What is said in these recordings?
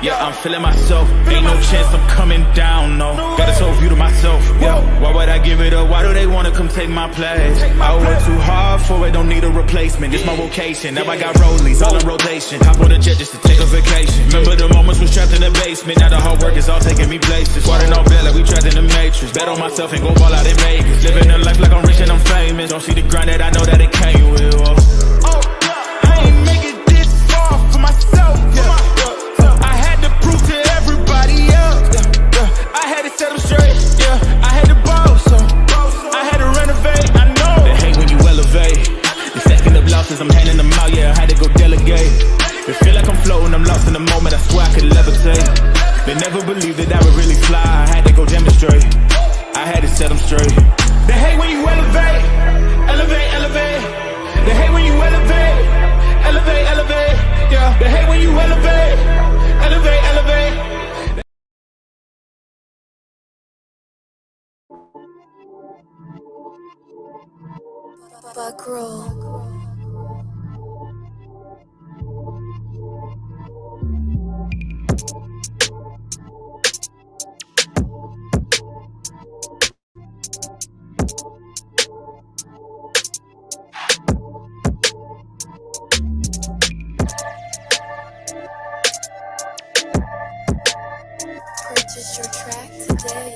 Yeah, I'm feeling myself. Ain't no chance I'm coming down, no. Got this whole view to myself, yeah. Why would I give it up? Why do they wanna come take my place? I work too hard for it, don't need a replacement. This my vocation, now I got rollies all in rotation. Hop on a jet just to take a vacation. Remember the moments was trapped in the basement. Now the hard work is all taking me places. Water no bed like we trapped in the matrix. Bet on myself and go ball out in Vegas. Living a life like I'm rich and I'm famous. Don't see the grind that I know that it came with. I ain't make it this far for myself. I had to prove to everybody else. I had to set them straight. I had to boss. I had to renovate. I know they hate when you elevate. And stacking up losses, I'm handing them out. Yeah, I had to go delegate. It feel like I'm floating, I'm lost in the moment. I swear I could levitate. They never believed that I would really fly. I had to go demonstrate. I had to set them straight. They hate when you elevate. Elevate, elevate. They hate when you elevate. Elevate, elevate. Yeah. They hate when you elevate. Elevate, elevate. Buckroll. Purchase your track today.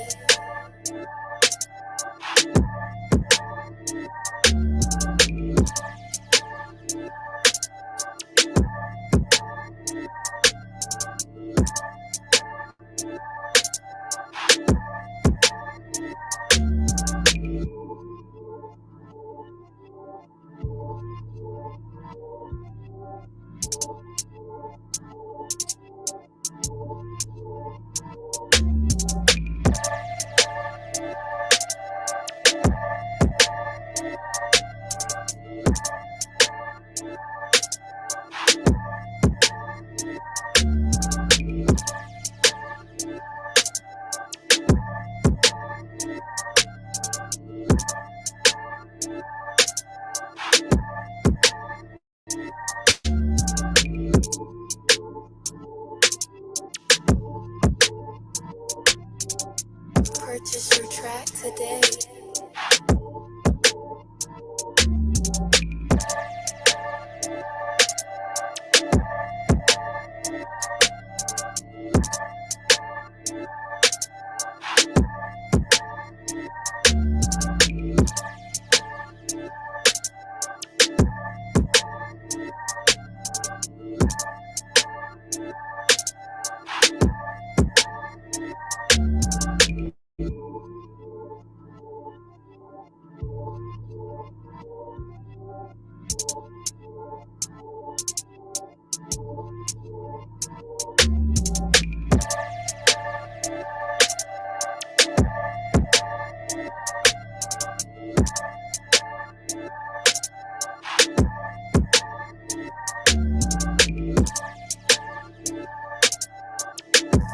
Purchase your track today.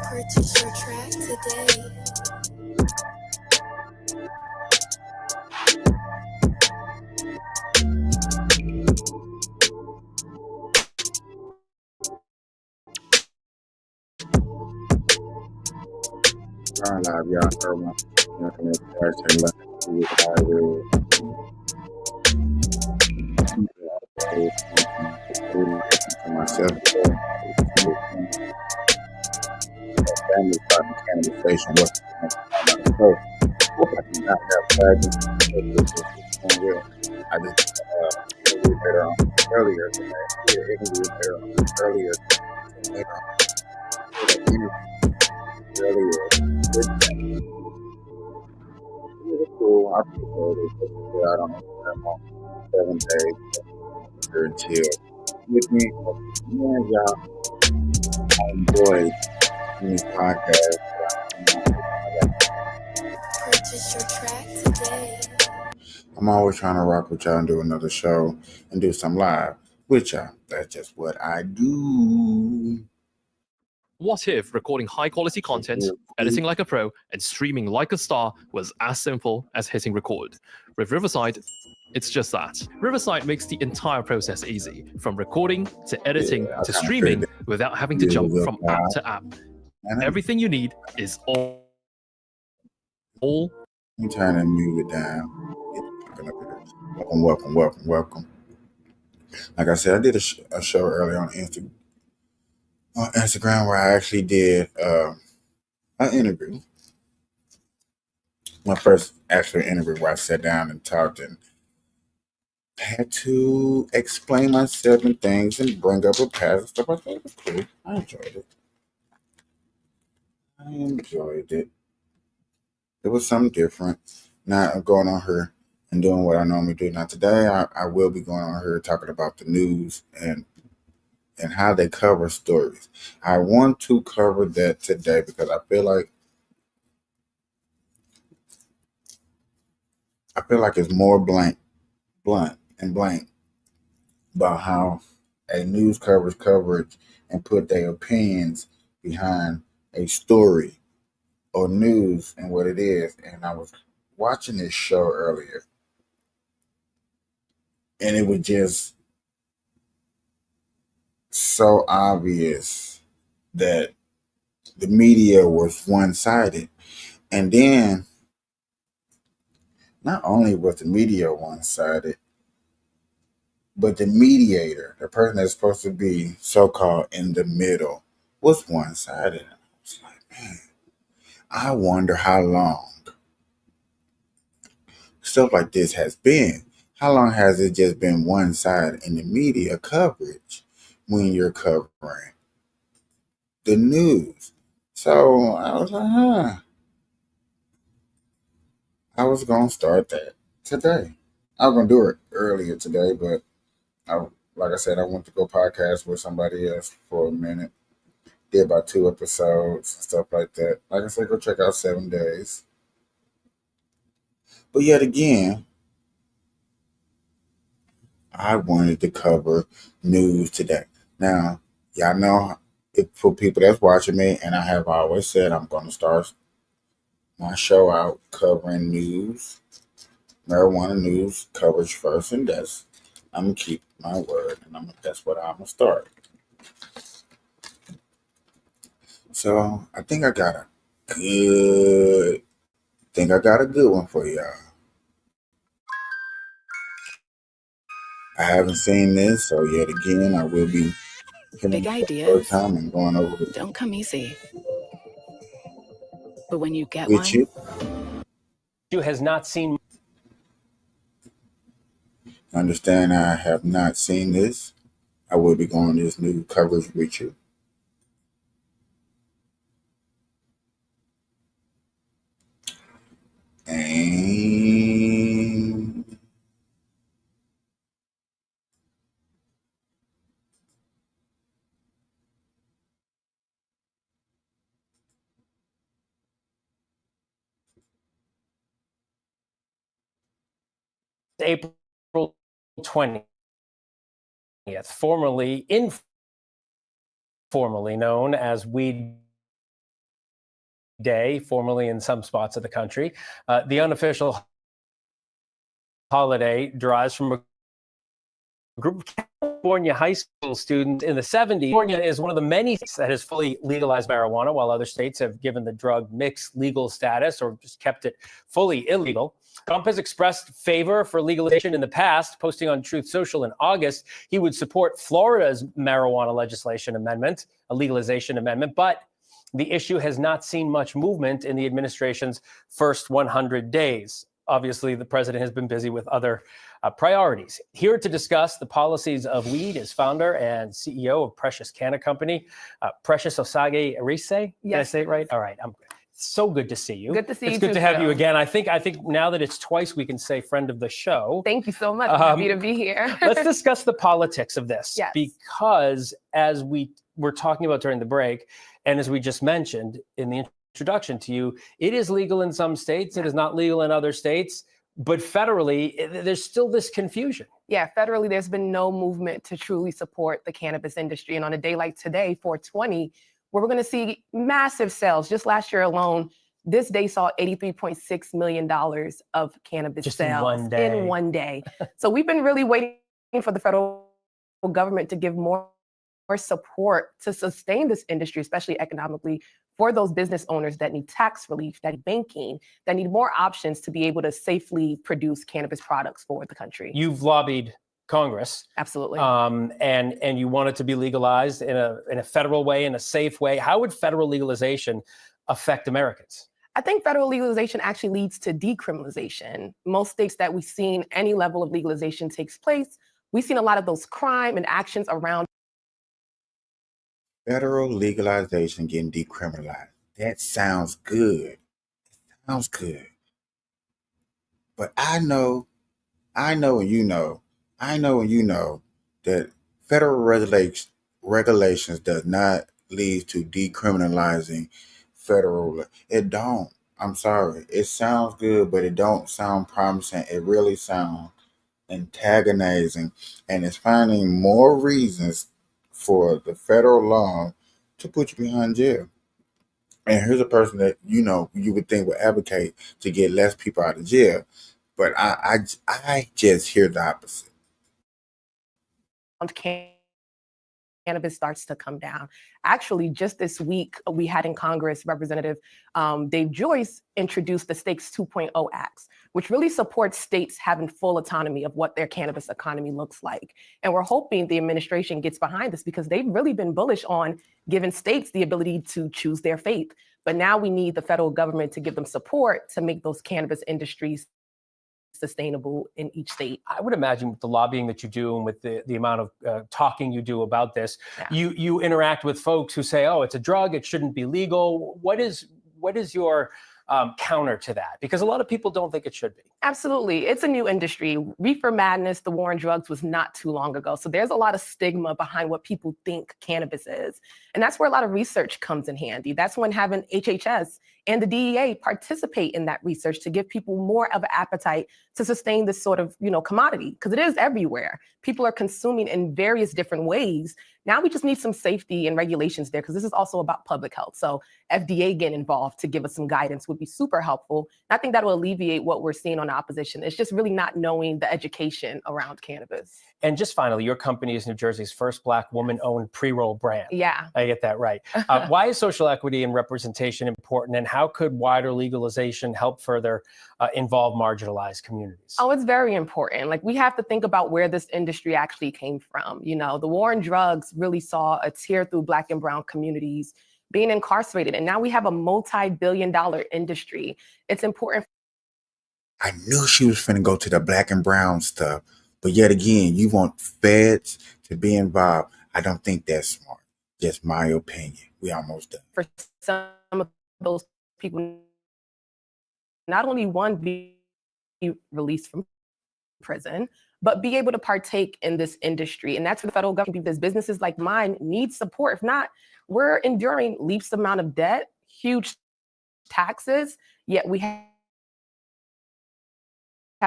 Purchase your track today. Live, y'all heard my myself. Family starting cannibalization. I do not have presence. I just later on earlier today. Earlier cool. I prefer it. I don't know. 7 days until with me. Man, y'all, I enjoyed this podcast. Purchase your track today. I'm always trying to rock with y'all and do another show and do some live with y'all. That's just what I do. What if recording high-quality content, editing like a pro, and streaming like a star was as simple as hitting record? With Riverside, it's just that. Riverside makes the entire process easy, from recording to editing to streaming, without having to jump from app to app. And Everything you need is all I'm trying to mute it down. Welcome. Like I said, I did a show earlier on Instagram where I actually did an interview. My first actual interview where I sat down and talked and had to explain myself and things and bring up a past and stuff. I thought it was cool. I enjoyed it. It was something different. Not going on here and doing what I normally do. Now today I will be going on here talking about the news and how they cover stories. I want to cover that today because I feel like it's more blunt about how a news covers coverage and put their opinions behind a story or news and what it is. And I was watching this show earlier, and it was just so obvious that the media was one-sided. And then not only was the media one-sided, but the mediator, the person that's supposed to be so-called in the middle, was one-sided. And I was like, man, I wonder how long stuff like this has been. How long has it just been one side in the media coverage when you're covering the news? So I was like, I was going to start that today. I was going to do it earlier today, but like I said, I went to go podcast with somebody else for a minute. Did about 2 episodes and stuff like that. Like I said, go check out 7 Days. But yet again, I wanted to cover news today. Now, y'all know, for people that's watching me, and I have always said I'm going to start my show out covering news, marijuana news coverage first, and I'm going to keep my word, and that's what I'm going to start. So, I think I got a good one for y'all. I haven't seen this, so yet again, I will be Big ideas first time and going over it don't come easy. But when you get with one, you. Has not seen. Understand, I have not seen this. I will be going this new coverage with you. And April 20th, formerly informally known as Weed Day, formerly in some spots of the country. The unofficial holiday derives from a group of California high school students in the 70s. California is one of the many states that has fully legalized marijuana, while other states have given the drug mixed legal status or just kept it fully illegal. Trump has expressed favor for legalization in the past, posting on Truth Social in August he would support Florida's marijuana legislation amendment, a legalization amendment, but the issue has not seen much movement in the administration's first 100 days. Obviously, the president has been busy with other priorities. Here to discuss the policies of weed is founder and CEO of Precious Canna Company, Precious Osage Arise. Did I say it right? All right. So good to see you. Good to see you. It's good to have you again. I think now that it's twice, we can say friend of the show. Thank you so much. I'm happy to be here. Let's discuss the politics of this. Yes. Because as we were talking about during the break, and as we just mentioned in the introduction to you, it is legal in some states. It is not legal in other states. But federally, there's still this confusion. Yeah, federally, there's been no movement to truly support the cannabis industry. And on a day like today, 420, where we're going to see massive sales. Just last year alone, this day saw $83.6 million of cannabis just sales in one day. So we've been really waiting for the federal government to give more support to sustain this industry, especially economically, for those business owners that need tax relief, that need banking, that need more options to be able to safely produce cannabis products for the country. You've lobbied Congress, Absolutely. and you want it to be legalized in a federal way, in a safe way. How would federal legalization affect Americans? I think federal legalization actually leads to decriminalization. Most states that we've seen any level of legalization takes place, we've seen a lot of those crime and actions around Federal legalization getting decriminalized. That sounds good. Sounds good. But I know and you know that federal regulations does not lead to decriminalizing federal. It don't. I'm sorry. It sounds good, but it don't sound promising. It really sounds antagonizing, and it's finding more reasons for the federal law to put you behind jail. And here's a person that you would think would advocate to get less people out of jail, but I just hear the opposite. cannabis starts to come down. Actually, just this week, we had in Congress Representative Dave Joyce introduced the Stakes 2.0 Acts, which really supports states having full autonomy of what their cannabis economy looks like. And we're hoping the administration gets behind this because they've really been bullish on giving states the ability to choose their fate. But now we need the federal government to give them support to make those cannabis industries sustainable in each state. I would imagine with the lobbying that you do and with the amount of talking you do about this, you interact with folks who say, oh, it's a drug, it shouldn't be legal. What is your counter to that? Because a lot of people don't think it should be. Absolutely. It's a new industry. Reefer madness, the war on drugs was not too long ago. So there's a lot of stigma behind what people think cannabis is. And that's where a lot of research comes in handy. That's when having HHS and the DEA participate in that research to give people more of an appetite to sustain this sort of, commodity, because it is everywhere. People are consuming in various different ways. Now we just need some safety and regulations there, because this is also about public health. So FDA getting involved to give us some guidance would be super helpful. And I think that will alleviate what we're seeing on the opposition. It's just really not knowing the education around cannabis. And just finally, your company is New Jersey's first Black woman-owned pre-roll brand. Yeah. I get that right. Why is social equity and representation important, and how could wider legalization help further involve marginalized communities? Oh, it's very important. Like, we have to think about where this industry actually came from. The war on drugs really saw a tear through Black and brown communities being incarcerated. And now we have a multi-billion-dollar industry. It's important. I knew she was finna go to the Black and brown stuff. But yet again, you want feds to be involved. I don't think that's smart. Just my opinion. We almost done. For some of those people, not only one, be released from prison, but be able to partake in this industry. And that's for the federal government, because businesses like mine need support. If not, we're enduring leaps amount of debt, huge taxes, yet we have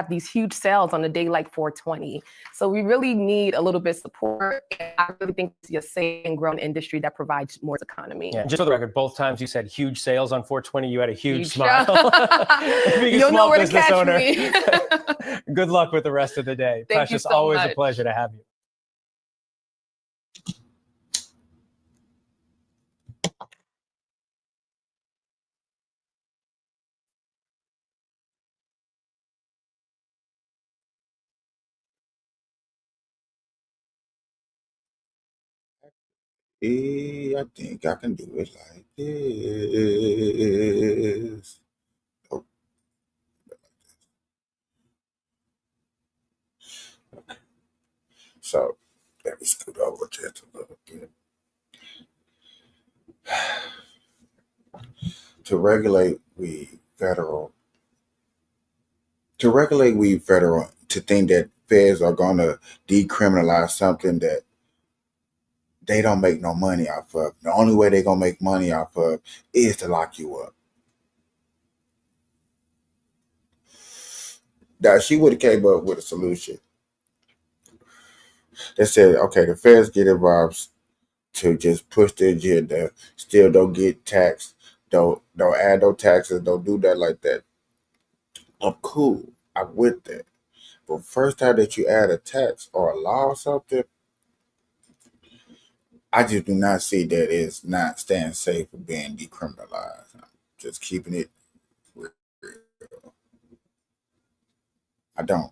these huge sales on a day like 420. So we really need a little bit of support. I really think it's a safe and grown industry that provides more economy. Yeah, just for the record, both times you said huge sales on 420, you had a huge smile. You'll know where to catch me. Good luck with the rest of the day. Thank Precious, you so always much. a pleasure to have you. I think I can do it like this. Oh. Okay. So let me scoot over just a little bit. To regulate weed federal, to think that feds are going to decriminalize something that they don't make no money off of. The only way they're going to make money off of is to lock you up. Now, she would have came up with a solution that said, okay, the feds get involved to just push the agenda, still don't get taxed, don't add no taxes, don't do that like that. I'm cool. I'm with that. But first time that you add a tax or a law or something, I just do not see that it's not staying safe for being decriminalized. I'm just keeping it real. I don't.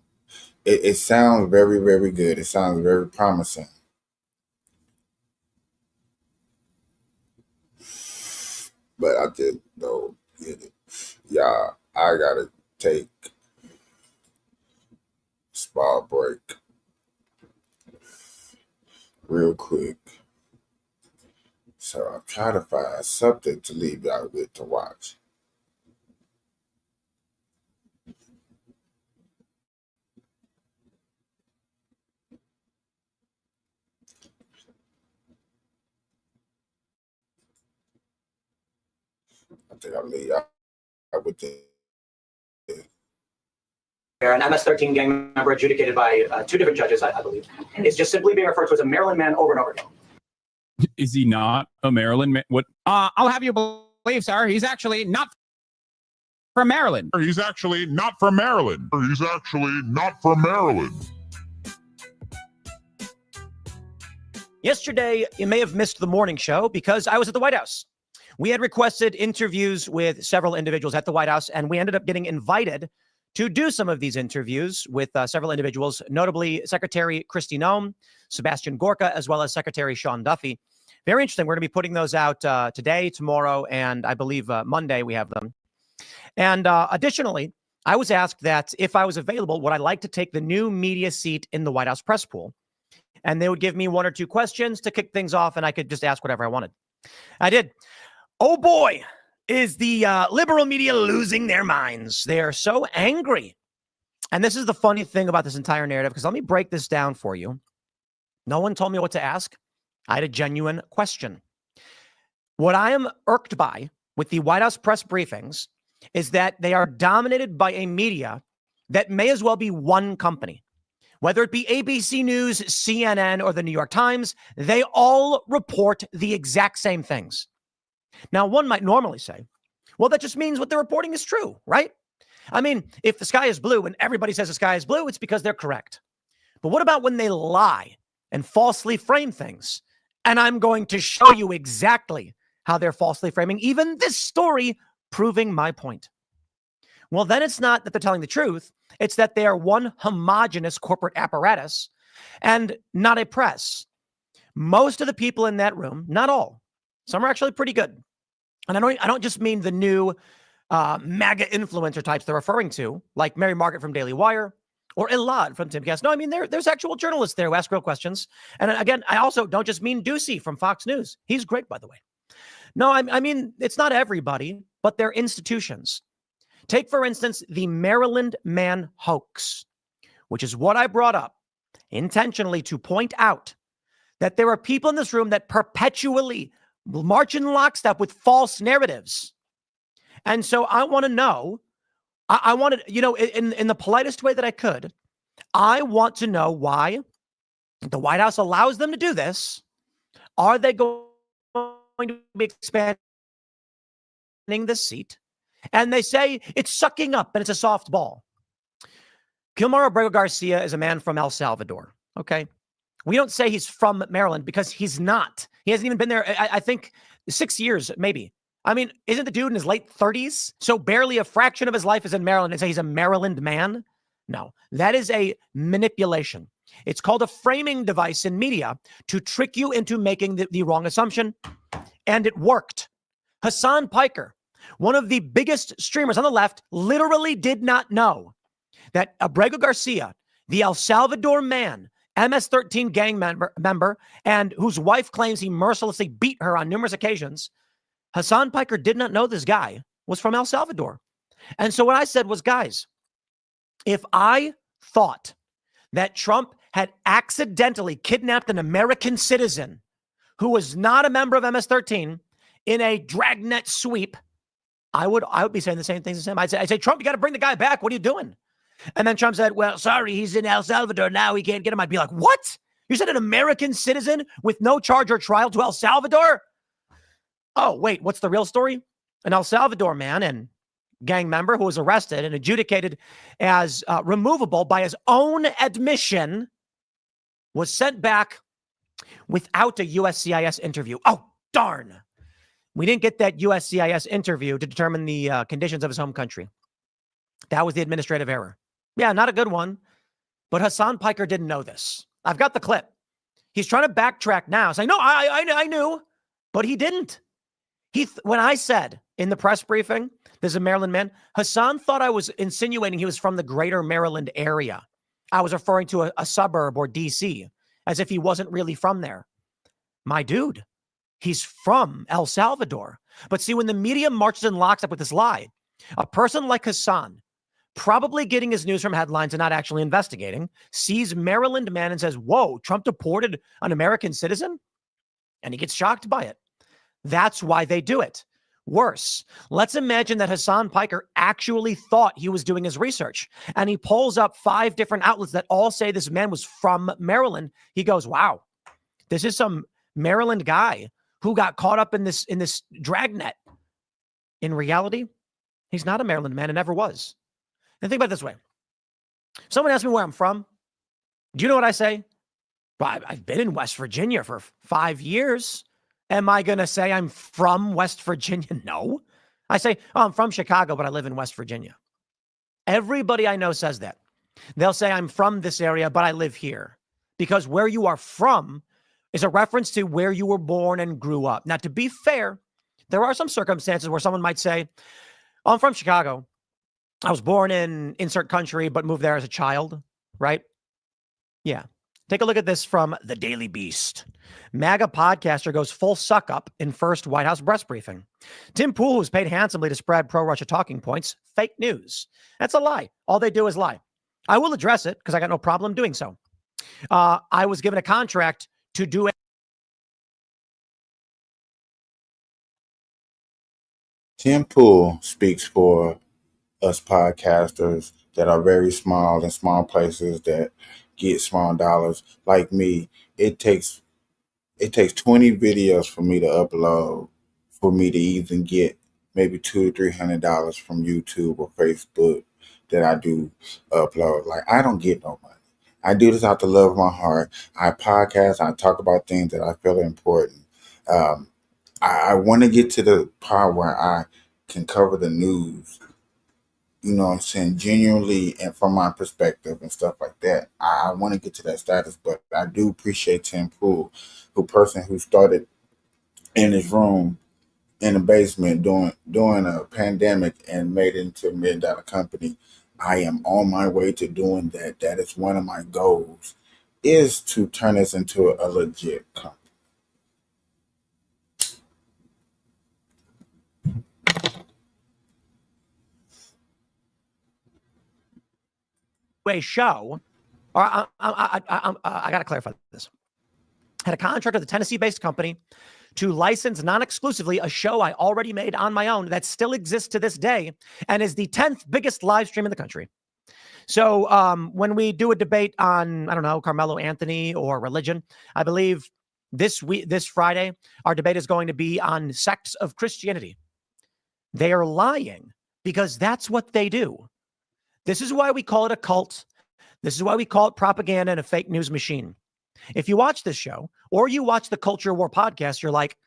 It sounds very, very good. It sounds very promising. But I just don't get it. Yeah, I gotta take a small break real quick. So I'm trying to find something to leave y'all with to watch. I think I'll leave y'all with this. An MS-13 gang member adjudicated by two different judges, I believe, is just simply being referred to as a Maryland man over and over again. Is he not a Maryland man? What? I'll have you believe, sir, he's actually not from Maryland. He's actually not from Maryland. He's actually not from Maryland. Yesterday, you may have missed the morning show because I was at the White House. We had requested interviews with several individuals at the White House, and we ended up getting invited to do some of these interviews with several individuals, notably Secretary Kristi Noem, Sebastian Gorka, as well as Secretary Sean Duffy. Very interesting. We're going to be putting those out today, tomorrow, and I believe Monday we have them. And additionally, I was asked that if I was available, would I like to take the new media seat in the White House press pool? And they would give me one or two questions to kick things off, and I could just ask whatever I wanted. I did. Oh boy, is the liberal media losing their minds. They are so angry. And this is the funny thing about this entire narrative, because let me break this down for you. No one told me what to ask. I had a genuine question. What I am irked by with the White House press briefings is that they are dominated by a media that may as well be one company. Whether it be ABC News, CNN, or the New York Times, they all report the exact same things. Now, one might normally say, well, that just means what they're reporting is true, right? I mean, if the sky is blue and everybody says the sky is blue, it's because they're correct. But what about when they lie and falsely frame things? And I'm going to show you exactly how they're falsely framing even this story, proving my point. Well, then it's not that they're telling the truth. It's that they are one homogenous corporate apparatus and not a press. Most of the people in that room, not all, some are actually pretty good. And I don't just mean the new MAGA influencer types they're referring to, like Mary Margaret from Daily Wire or Elad from Timcast. No, I mean, there's actual journalists there who ask real questions. And again, I also don't just mean Ducey from Fox News. He's great, by the way. No, I mean, it's not everybody, but they're institutions. Take, for instance, the Maryland man hoax, which is what I brought up intentionally to point out that there are people in this room that perpetually march in lockstep with false narratives. And so I want to know, I wanted, in the politest way that I could, I want to know why the White House allows them to do this. Are they going to be expanding this seat? And they say it's sucking up and it's a soft ball. Gilmar Abrego Garcia is a man from El Salvador. Okay. We don't say he's from Maryland because he's not. He hasn't even been there, I think, 6 years, maybe. I mean, isn't the dude in his late 30s? So barely a fraction of his life is in Maryland and say he's a Maryland man? No, that is a manipulation. It's called a framing device in media to trick you into making the wrong assumption. And it worked. Hassan Piker, one of the biggest streamers on the left, literally did not know that Abrego Garcia, the El Salvador man, MS-13 gang member, and whose wife claims he mercilessly beat her on numerous occasions, Hassan Piker did not know this guy was from El Salvador. And so what I said was, guys, if I thought that Trump had accidentally kidnapped an American citizen who was not a member of MS-13 in a dragnet sweep, I would be saying the same things as him. I'd say, Trump, you got to bring the guy back. What are you doing? And then Trump said, well, sorry, he's in El Salvador now. We can't get him. I'd be like, what? You said an American citizen with no charge or trial to El Salvador? Oh, wait, what's the real story? An El Salvador man and gang member who was arrested and adjudicated as removable by his own admission was sent back without a USCIS interview. Oh, darn. We didn't get that USCIS interview to determine the conditions of his home country. That was the administrative error. Yeah, not a good one. But Hassan Piker didn't know this. I've got the clip. He's trying to backtrack now, saying, no, I knew, but he didn't. When I said in the press briefing, there's a Maryland man, Hassan thought I was insinuating he was from the greater Maryland area. I was referring to a suburb or DC, as if he wasn't really from there. My dude, he's from El Salvador. But see, when the media marches in lockstep with this lie, a person like Hassan, probably getting his news from headlines and not actually investigating, sees Maryland man and says, whoa, Trump deported an American citizen? And he gets shocked by it. That's why they do it. Worse, let's imagine that Hassan Piker actually thought he was doing his research and he pulls up 5 different outlets that all say this man was from Maryland. He goes, wow, this is some Maryland guy who got caught up in this dragnet. In reality, he's not a Maryland man and never was. And think about it this way. Someone asks me where I'm from. Do you know what I say? Well, I've been in West Virginia for 5 years. Am I going to say I'm from West Virginia? No. I say, oh, I'm from Chicago, but I live in West Virginia. Everybody I know says that. They'll say I'm from this area, but I live here. Because where you are from is a reference to where you were born and grew up. Now, to be fair, there are some circumstances where someone might say, oh, I'm from Chicago. I was born in insert country, but moved there as a child, right? Yeah. Take a look at this from the Daily Beast. MAGA podcaster goes full suck up in first White House press briefing. Tim Pool was paid handsomely to spread pro-Russia talking points. Fake news. That's a lie. All they do is lie. I will address it because I got no problem doing so. I was given a contract to do it. Tim Pool speaks for us podcasters that are very small in small places that get small dollars like me. It takes 20 videos for me to upload for me to even get maybe $200 or $300 from YouTube or Facebook that I do upload. Like, I don't get no money. I do this out the love of my heart. I podcast. I talk about things that I feel are important. I want to get to the part where I can cover the news, you know what I'm saying, genuinely and from my perspective and stuff like that. I want to get to that status, but I do appreciate Tim Pool, who started in his room in the basement during a pandemic and made it into a $1 million company. I am on my way to doing that. That is one of my goals, is to turn this into a legit company. A show, or I got to clarify this. Had a contract with a Tennessee-based company to license non-exclusively a show I already made on my own that still exists to this day and is the 10th biggest live stream in the country. So when we do a debate on, I don't know, Carmelo Anthony or religion, I believe this Friday, our debate is going to be on sects of Christianity. They are lying because that's what they do. This is why we call it a cult. This is why we call it propaganda and a fake news machine. If you watch this show or you watch the Culture War podcast, you're like,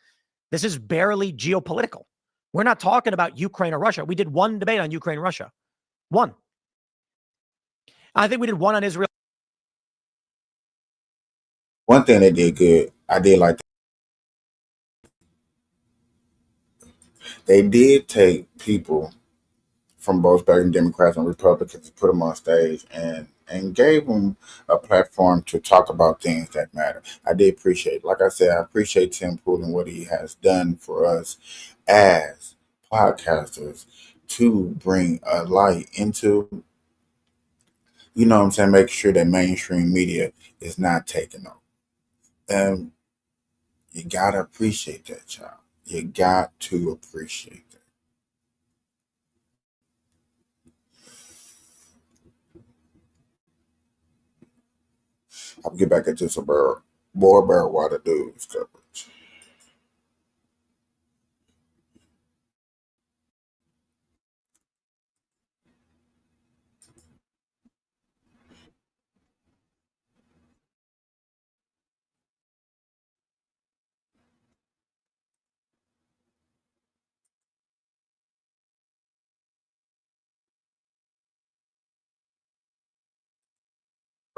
this is barely geopolitical. We're not talking about Ukraine or Russia. We did one debate on Ukraine and Russia. One. I think we did one on Israel. One thing they did good, I did like that. They did take people from both spectrum, Democrats and Republicans, put them on stage and gave them a platform to talk about things that matter. I did appreciate, like I said, I appreciate Tim Pool and what he has done for us as podcasters to bring a light into, you know what I'm saying, make sure that mainstream media is not taking over. And you got to appreciate that, child. You got to appreciate that. I'll get back into some more Barry Water news coverage.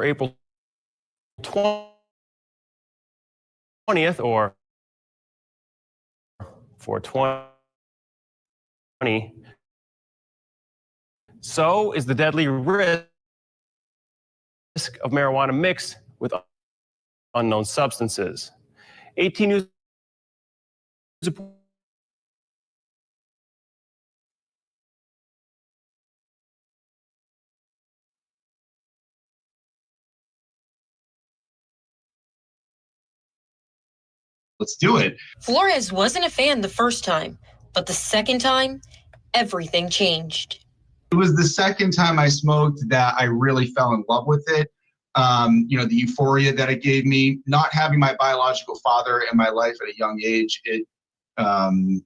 April 20th or 420. So is the deadly risk of marijuana mixed with unknown substances. 18 News. Let's do it. Flores wasn't a fan the first time, but the second time, everything changed. It was the second time I smoked that I really fell in love with it. The euphoria that it gave me, not having my biological father in my life at a young age, I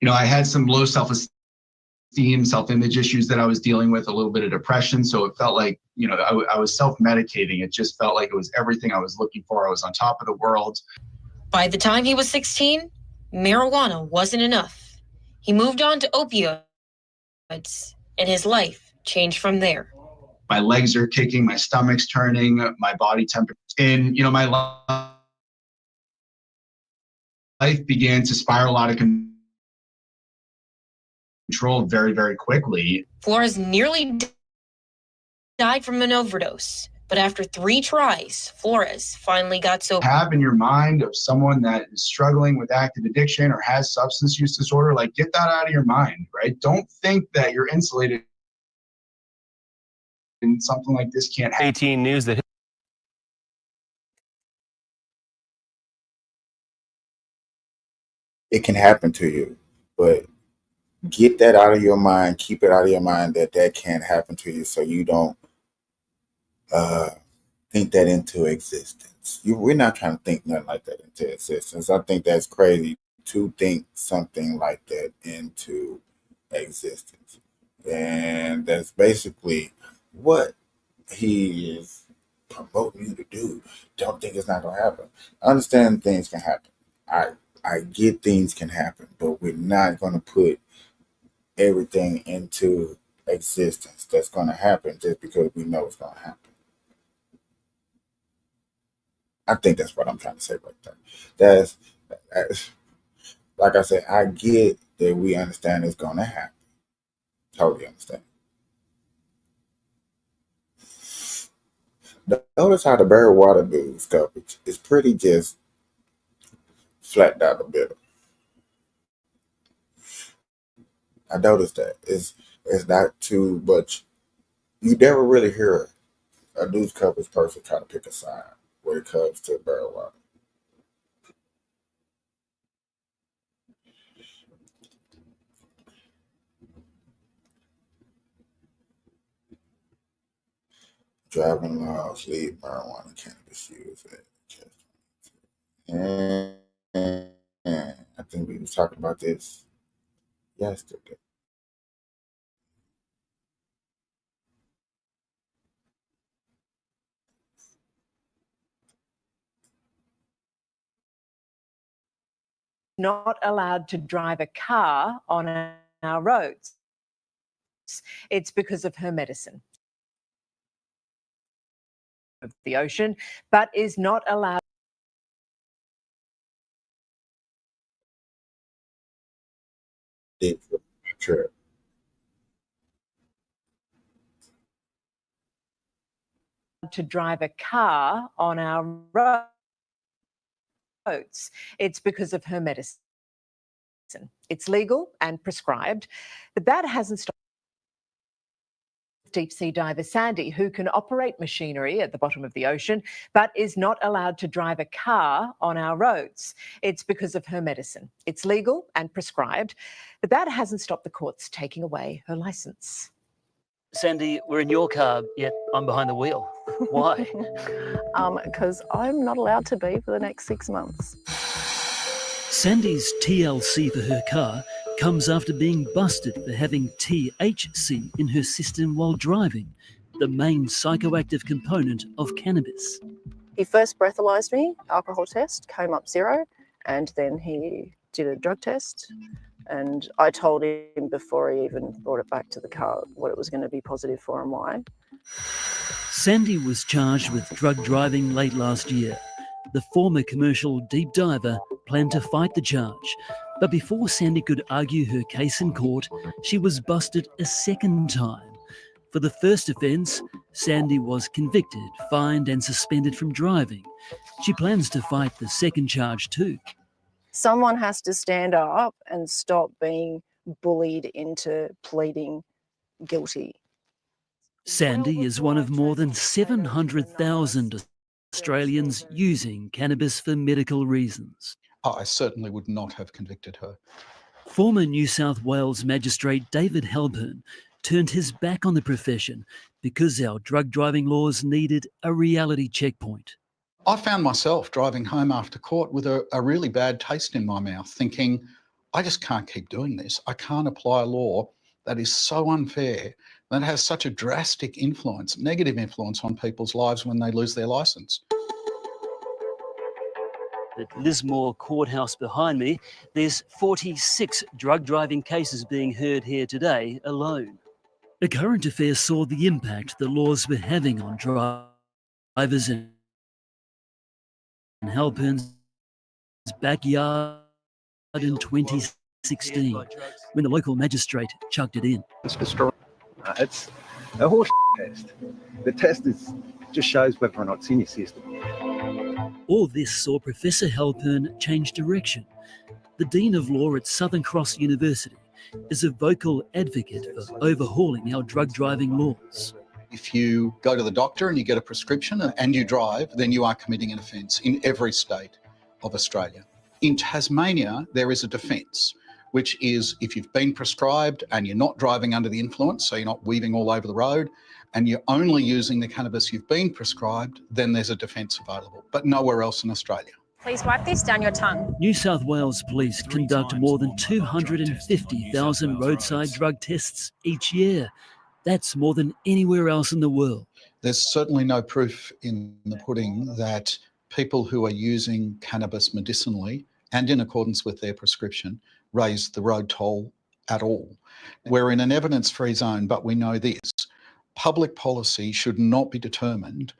had some low self-esteem, self-image issues that I was dealing with, a little bit of depression. So it felt like, I was self-medicating. It just felt like it was everything I was looking for. I was on top of the world. By the time he was 16, marijuana wasn't enough. He moved on to opioids, and his life changed from there. My legs are kicking, my stomach's turning, my body temperature, and my life began to spiral out of control very, very quickly. Flores nearly died from an overdose, but after 3 tries, Flores finally got sober. Have in your mind of someone that is struggling with active addiction or has substance use disorder, get that out of your mind, right? Don't think that you're insulated and something like this can't happen. 18 News that It can happen to you, but get that out of your mind. Keep it out of your mind that can't happen to you, so you don't think that into existence. We're not trying to think nothing like that into existence. I think that's crazy to think something like that into existence, and that's basically what he is promoting you to do. Don't think it's not gonna happen. I understand things can happen. I get things can happen, but we're not gonna put everything into existence that's gonna happen just because we know it's gonna happen. I think that's what I'm trying to say right there. That's like I said, I get that we understand it's gonna happen. Totally understand. Notice how the Barry Water news coverage is pretty just flat down the middle. I noticed that it's not too much. You never really hear a news coverage person try to pick a side when it comes to Barry Water. Driving laws lead marijuana and cannabis use. And I think we was talking about this yesterday. Not allowed to drive a car on our roads. It's because of her medicine. Of the ocean, but is not allowed True. to drive a car on our roads. It's because of her medicine. It's legal and prescribed, but that hasn't stopped deep sea diver Sandy, who can operate machinery at the bottom of the ocean, but is not allowed to drive a car on our roads. It's because of her medicine. It's legal and prescribed, but that hasn't stopped the courts taking away her license. Sandy, we're in your car, yet I'm behind the wheel. Why? Because I'm not allowed to be for the next 6 months. Sandy's TLC for her car comes after being busted for having THC in her system while driving, the main psychoactive component of cannabis. He first breathalyzed me, alcohol test, came up 0, and then he did a drug test. And I told him before he even brought it back to the car what it was going to be positive for and why. Sandy was charged with drug driving late last year. The former commercial deep diver planned to fight the charge, but before Sandy could argue her case in court, she was busted a second time. For the first offence, Sandy was convicted, fined and suspended from driving. She plans to fight the second charge too. Someone has to stand up and stop being bullied into pleading guilty. Sandy is one of more than 700,000 Australians using cannabis for medical reasons. I certainly would not have convicted her. Former New South Wales Magistrate David Halpern turned his back on the profession because our drug driving laws needed a reality checkpoint. I found myself driving home after court with a really bad taste in my mouth, thinking, I just can't keep doing this. I can't apply a law that is so unfair, that has such a drastic influence, negative influence on people's lives when they lose their licence. At Lismore Courthouse behind me, there's 46 drug driving cases being heard here today alone. A current affair saw the impact the laws were having on drivers in Halpern's backyard in 2016, when the local magistrate chucked it in. It's a horse test. The test just shows whether or not it's in your system. All this saw Professor Halpern change direction. The Dean of Law at Southern Cross University is a vocal advocate for overhauling our drug driving laws. If you go to the doctor and you get a prescription and you drive, then you are committing an offence in every state of Australia. In Tasmania, there is a defence, which is if you've been prescribed and you're not driving under the influence, so you're not weaving all over the road, and you're only using the cannabis you've been prescribed, then there's a defence available, but nowhere else in Australia. Please wipe this down your tongue. New South Wales Police conduct more than 250,000 roadside drug tests each year. That's more than anywhere else in the world. There's certainly no proof in the pudding that people who are using cannabis medicinally and in accordance with their prescription raise the road toll at all. We're in an evidence-free zone, but we know this. Public policy should not be determined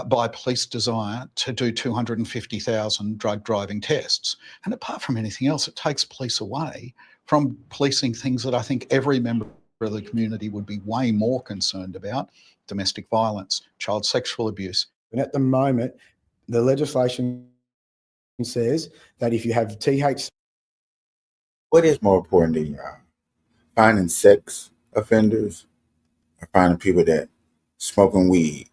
by police desire to do 250,000 drug driving tests. And apart from anything else, it takes police away from policing things that I think every member of the community would be way more concerned about: domestic violence, child sexual abuse. And at the moment, the legislation says that if you have THC... What is more important than y'all? Finding sex offenders or finding people that smoking weed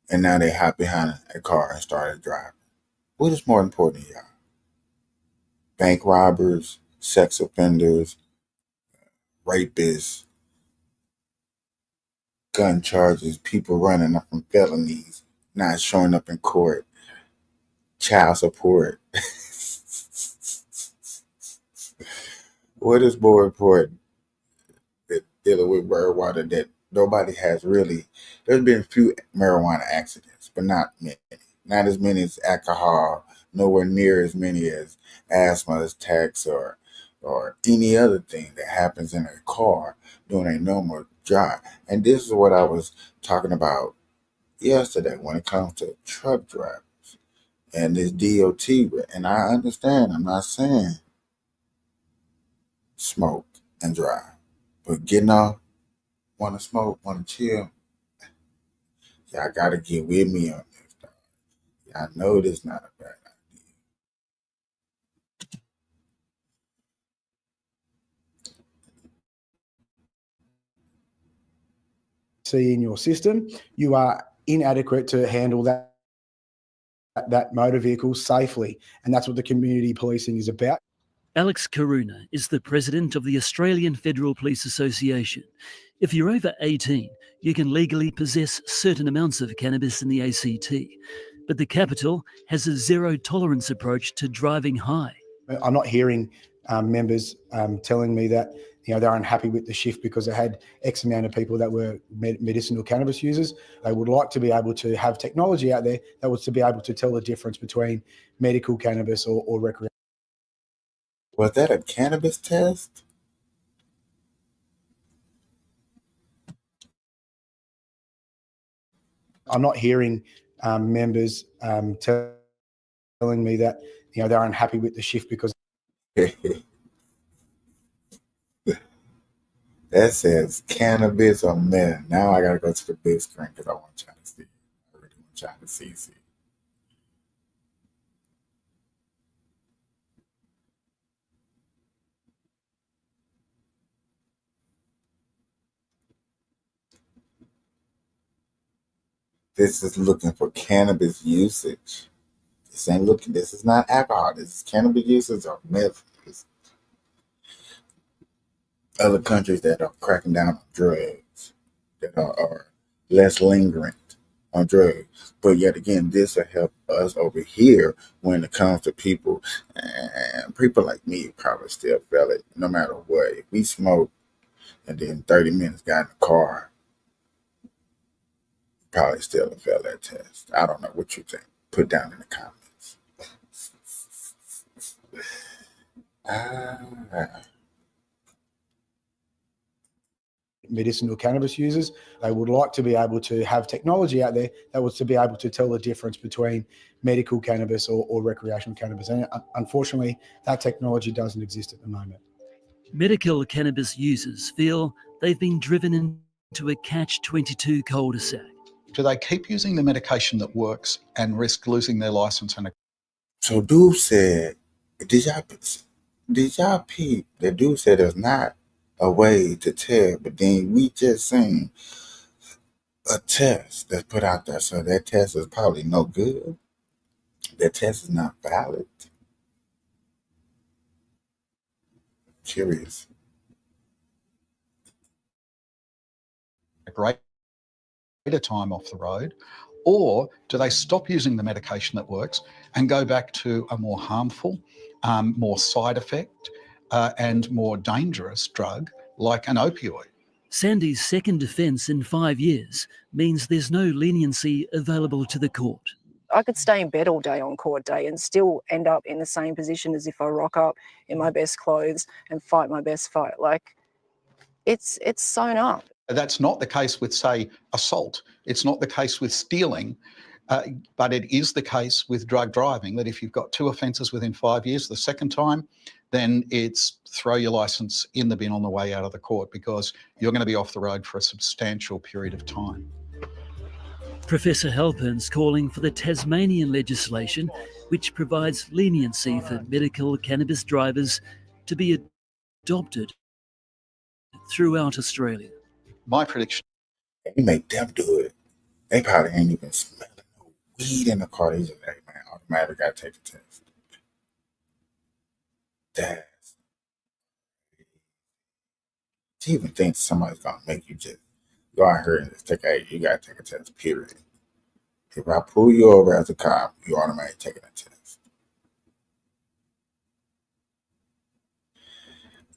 and now they hop behind a car and started driving? What is more important than y'all? Bank robbers, sex offenders, rapists, gun charges, people running up from felonies, not showing up in court, child support. What is more important than dealing with marijuana that nobody has really? There's been a few marijuana accidents, but not many. Not as many as alcohol, nowhere near as many as asthma attacks or any other thing that happens in a car doing a normal drive. And this is what I was talking about yesterday when it comes to truck drivers and this DOT. And I understand, I'm not saying smoke and drive, but getting off, want to smoke, want to chill, y'all got to get with me on this. Y'all know this is not a bad in your system, you are inadequate to handle that motor vehicle safely. And that's what the community policing is about. Alex Karuna is the president of the Australian Federal Police Association. If you're over 18, you can legally possess certain amounts of cannabis in the ACT, but the capital has a zero tolerance approach to driving high. I'm not hearing members telling me that they're unhappy with the shift because they had X amount of people that were medicinal cannabis users. They would like to be able to have technology out there that was to be able to tell the difference between medical cannabis or recreational. Was that a cannabis test? I'm not hearing members telling me that they're unhappy with the shift because That says cannabis or meth. Now I gotta go to the big screen because I want y'all to see. I really want y'all to see. This is looking for cannabis usage. This ain't looking. This is not alcohol. This is cannabis usage or meth. Other countries that are cracking down on drugs, that are less lingering on drugs. But yet again, this will help us over here when it comes to people. And people like me probably still feel it no matter what. If we smoke and then 30 minutes got in the car, probably still fail that test. I don't know what you think. Put down in the comments. medicinal cannabis users. They would like to be able to have technology out there that was to be able to tell the difference between medical cannabis or recreational cannabis. And unfortunately, that technology doesn't exist at the moment. Medical cannabis users feel they've been driven into a catch-22 cul-de-sac. Do they keep using the medication that works and risk losing their license? So dude said, did y'all peep that dude said there's not a way to tell, but then we just seen a test that's put out there. So that test is probably no good. That test is not valid. Curious. A greater time off the road, or do they stop using the medication that works and go back to a more harmful, more side effect and more dangerous drug like an opioid? Sandy's second defence in 5 years means there's no leniency available to the court. I could stay in bed all day on court day and still end up in the same position as if I rock up in my best clothes and fight my best fight. Like, it's sewn up. That's not the case with, say, assault. It's not the case with stealing, but it is the case with drug driving, that if you've got 2 offences within 5 years, the second time, then it's throw your licence in the bin on the way out of the court, because you're going to be off the road for a substantial period of time. Professor Halpern's calling for the Tasmanian legislation, which provides leniency for medical cannabis drivers, to be adopted throughout Australia. My prediction. You make them do it. They probably ain't even smelling no weed in the car. They just, hey man, automatically gotta take the test. That's. Do you even think somebody's gonna make you just go out here and just take you gotta take a test, period. If I pull you over as a cop, you automatically taking a test.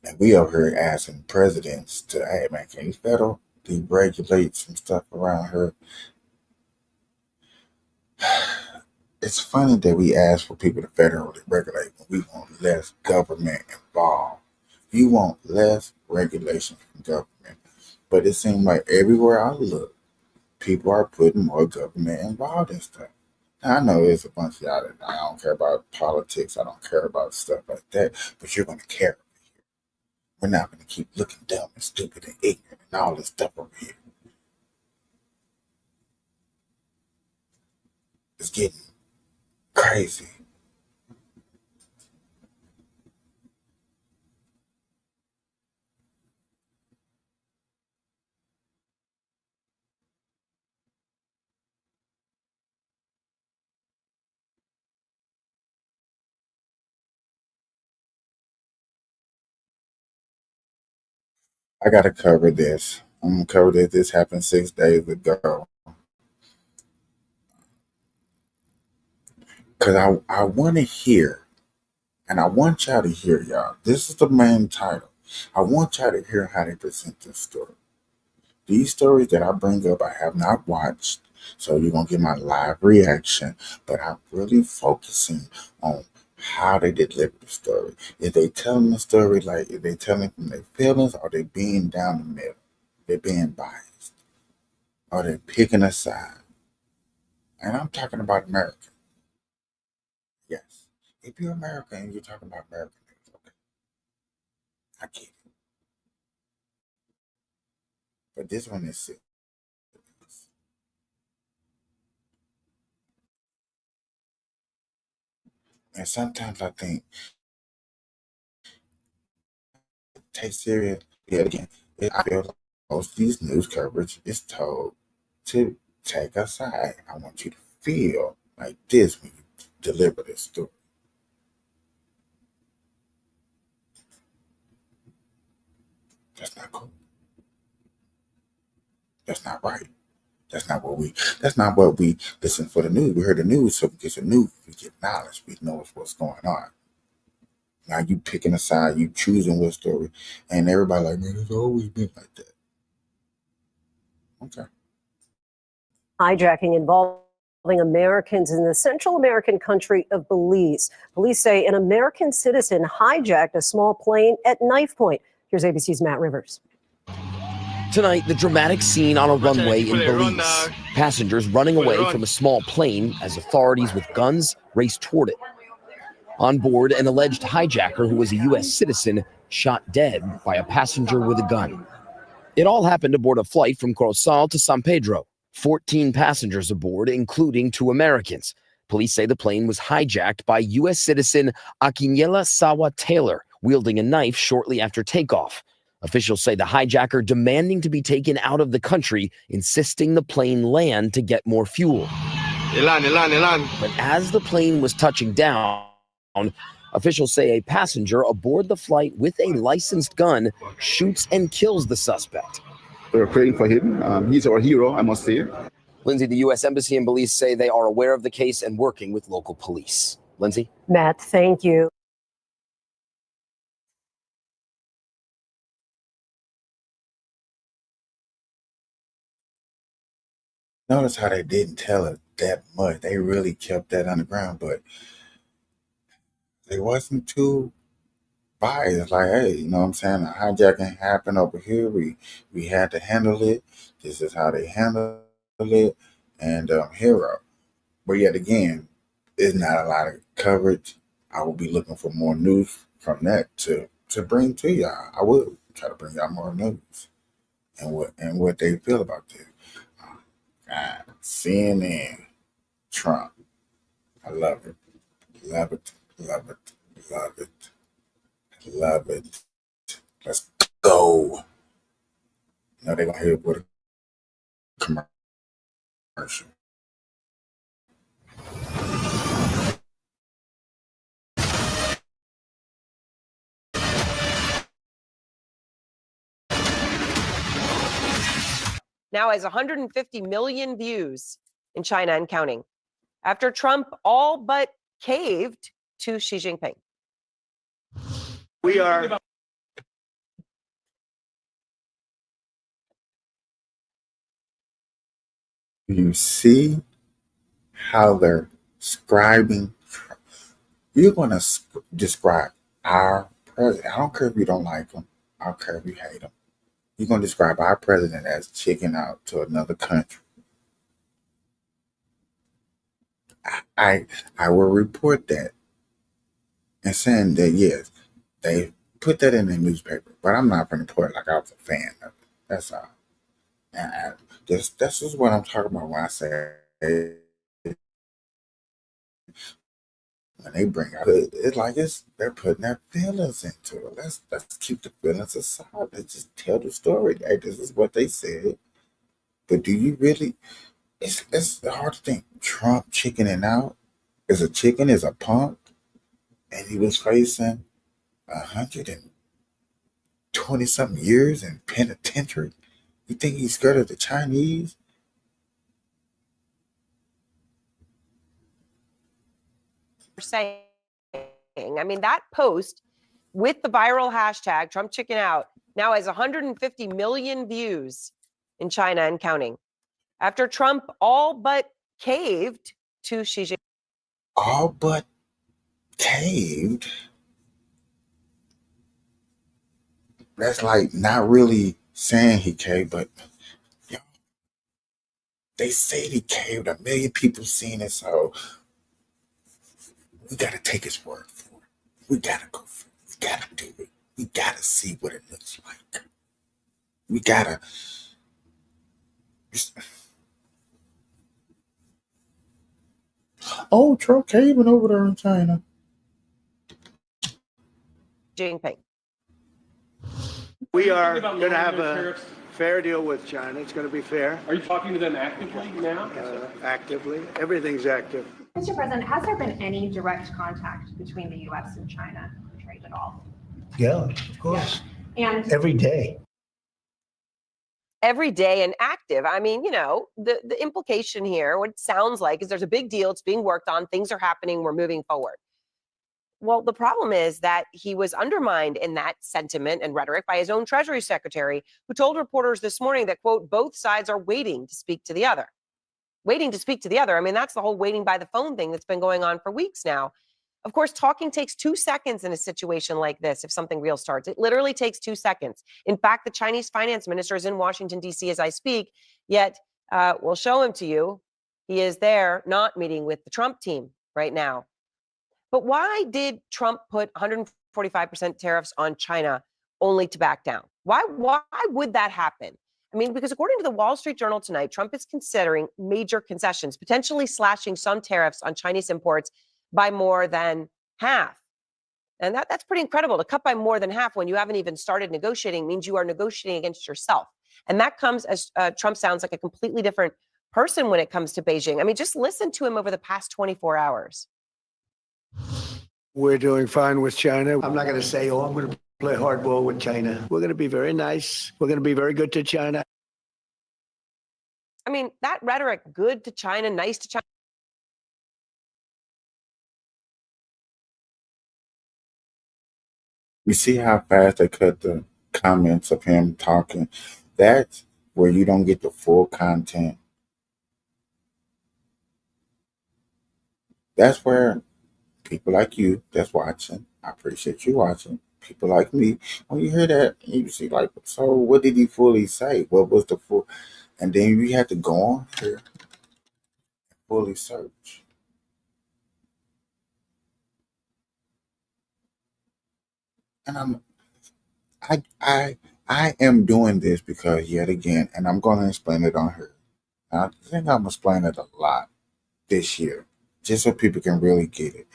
And we over here asking presidents to, hey man, can you federal deregulate some stuff around here? It's funny that we ask for people to federally regulate when we want less government involved. You want less regulation from government. But it seems like everywhere I look, people are putting more government involved in stuff. Now, I know there's a bunch of y'all that I don't care about politics. I don't care about stuff like that. But you're going to care over here. We're not going to keep looking dumb and stupid and ignorant and all this stuff over here. It's getting crazy. I got to cover this. I'm going to cover this. This happened 6 days ago. Because I want to hear, and I want y'all to hear, y'all. This is the main title. I want y'all to hear how they present this story. These stories that I bring up, I have not watched, so you're going to get my live reaction. But I'm really focusing on how they deliver the story. If they telling the story like, if they telling from their feelings, or they being down the middle, they're being biased, or they're picking a side. And I'm talking about America. Yes. If you're American and you're talking about American news, okay. I get it. But this one is serious. And sometimes I think, take serious. Yeah, again, I feel like most of these news coverage is told to take a side. I want you to feel like this when you deliver this story. That's not cool. That's not right. That's not what we listen for the news. We heard the news, so we get the news, we get knowledge, we know what's going on. Now you picking a side, you choosing what story, and everybody like, man, it's always been like that. Okay. Hijacking involving Americans in the Central American country of Belize. Police say an American citizen hijacked a small plane at knife point. Here's ABC's Matt Rivers. Tonight, the dramatic scene on a runway in Belize. Passengers running away from a small plane as authorities with guns race toward it. On board, an alleged hijacker who was a U.S. citizen shot dead by a passenger with a gun. It all happened aboard a flight from Corozal to San Pedro. 14 passengers aboard, including 2 Americans. Police say the plane was hijacked by U.S. citizen Akinyela Sawa Taylor, wielding a knife shortly after takeoff. Officials say the hijacker demanding to be taken out of the country, insisting the plane land to get more fuel. But as the plane was touching down, officials say a passenger aboard the flight with a licensed gun shoots and kills the suspect. We're praying for him. He's our hero, I must say. Lindsay, the U.S. Embassy in Belize say they are aware of the case and working with local police. Lindsay? Matt, thank you. Notice how they didn't tell it that much. They really kept that underground, but they wasn't too biased. Like, hey, you know what I'm saying? A hijacking happened over here. We had to handle it. This is how they handle it. And hero. But yet again, there's not a lot of coverage. I will be looking for more news from that to bring to y'all. I will try to bring y'all more news and what they feel about this. CNN, Trump. I love it. Love it. Love it. Love it. Love it. Let's go. Now they're going to hit it with a commercial. Now has 150 million views in China and counting, after Trump all but caved to Xi Jinping. We are. You see how they're describing. You're going to describe our president. I don't care if you don't like him. I don't care if you hate him. You're going to describe our president as checking out to another country. I will report that and saying that, yes, they put that in the newspaper, but I'm not going to report it like I was a fan of it. That's all. And this is what I'm talking about when I say when they bring out it's like they're putting their feelings into it. Let's keep the feelings aside. Let's just tell the story. Hey, this is what they said. But do you really? It's hard to think. Trump chickening out is a chicken, is a punk, and he was facing 120-something years in penitentiary. You think he's scared of the Chinese? Saying, I mean, that post with the viral hashtag Trump chicken out now has 150 million views in China and counting, after Trump all but caved to Xi Jinping. All but caved? That's like not really saying he caved, but They say he caved. 1 million people seen it, so we got to take his word for it. We got to go for it. We got to do it. We got to see what it looks like. We got to. Oh, Trump caving over there in China. Jinping. We are going to have a fair deal with China. It's going to be fair. Are you talking to them actively now? Actively. Everything's active. Mr. President, has there been any direct contact between the U.S. and China for trade at all? Yeah, of course. And every day. Every day and active. I mean, you know, the implication here, what it sounds like is there's a big deal. It's being worked on. Things are happening. We're moving forward. Well, the problem is that he was undermined in that sentiment and rhetoric by his own Treasury Secretary, who told reporters this morning that, quote, both sides are waiting to speak to the other. Waiting to speak to the other. I mean, that's the whole waiting by the phone thing that's been going on for weeks now. Of course, talking takes 2 seconds in a situation like this. If something real starts, it literally takes 2 seconds. In fact, the Chinese finance minister is in Washington, D.C. as I speak, yet we'll show him to you. He is there not meeting with the Trump team right now. But why did Trump put 145% tariffs on China only to back down? Why would that happen? I mean, because according to the Wall Street Journal tonight, Trump is considering major concessions, potentially slashing some tariffs on Chinese imports by more than half. And that's pretty incredible. To cut by more than half when you haven't even started negotiating means you are negotiating against yourself. And that comes as Trump sounds like a completely different person when it comes to Beijing. I mean, just listen to him over the past 24 hours. We're doing fine with China. I'm not going to say, I'm going to play hardball with China. We're going to be very nice. We're going to be very good to China. I mean, that rhetoric, good to China, nice to China. You see how fast they cut the comments of him talking? That's where you don't get the full content. That's where people like you that's watching, I appreciate you watching, people like me, when you hear that, you see like, so what did he fully say? What was the full? And then you have to go on here and fully search. And I am doing this because yet again, and I'm going to explain it on here. I think I'm explaining it a lot this year, just so people can really get it.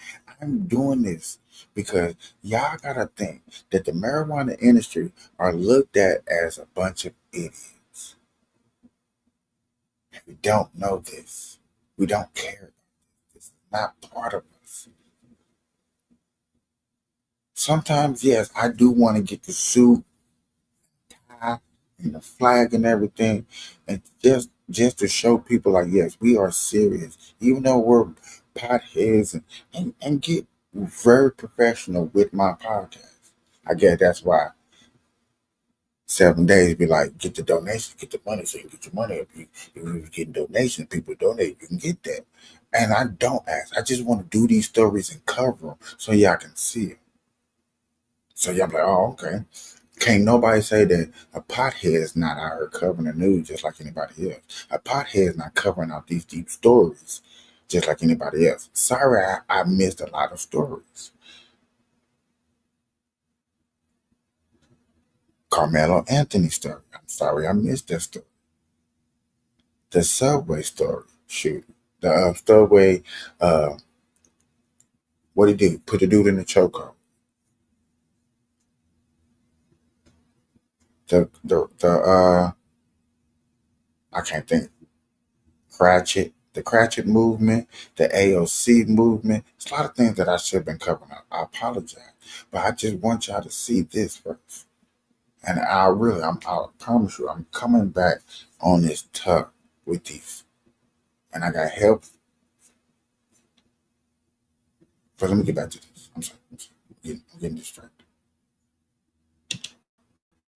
I'm doing this because y'all gotta think that the marijuana industry are looked at as a bunch of idiots. We don't know this. We don't care. This is not part of us. Sometimes, yes, I do want to get the suit, tie, and the flag and everything, and just to show people like, yes, we are serious, even though we're potheads, and get very professional with my podcast. I guess that's why 7 days be like, get the donations, get the money, so you can get your money. If you get donations, people donate, you can get that. And I don't ask. I just want to do these stories and cover them so y'all can see them. So y'all be like, oh, okay. Can't nobody say that a pothead is not out here covering the news just like anybody else. A pothead is not covering out these deep stories just like anybody else. Sorry, I missed a lot of stories. Carmelo Anthony story. I'm sorry I missed that story. The subway story. Shoot. The subway, what he did, put the dude in the chokehold. I can't think. The Cratchit movement, the AOC movement. It's a lot of things that I should have been covering up. I apologize. But I just want y'all to see this first. And I promise you, I'm coming back on this tough with these. And I got help. But let me get back to this. I'm sorry. I'm getting distracted.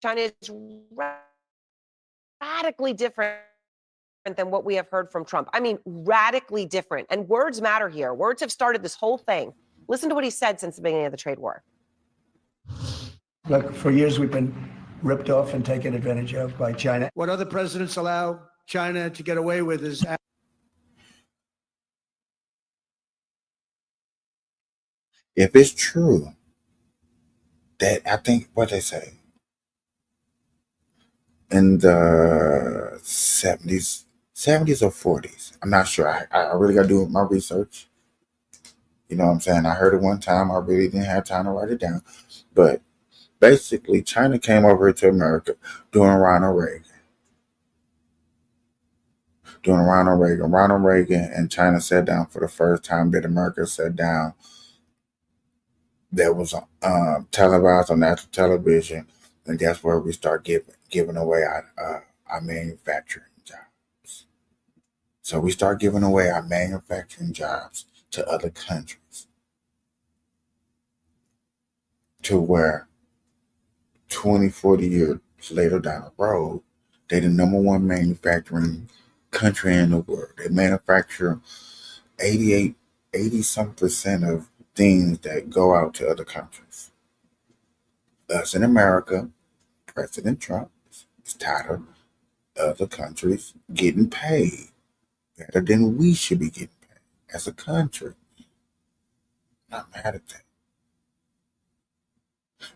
China is radically different than what we have heard from Trump. I mean, radically different. And words matter here. Words have started this whole thing. Listen to what he said since the beginning of the trade war. Look, for years we've been ripped off and taken advantage of by China. What other presidents allow China to get away with is If it's true that I think what they say in the 70s or 40s, I'm not sure. I really got to do my research. You know what I'm saying? I heard it one time. I really didn't have time to write it down. But basically, China came over to America during Ronald Reagan. Ronald Reagan and China sat down for the first time that America sat down. That was televised on national television, and that's where we start giving away our manufacturing jobs. So we start giving away our manufacturing jobs to other countries, to where 20, 40 years later down the road, they're the number one manufacturing country in the world. They manufacture 80-some% of things that go out to other countries. Us in America, President Trump is tired of other countries getting paid better than we should be getting paid as a country. Not mad at that.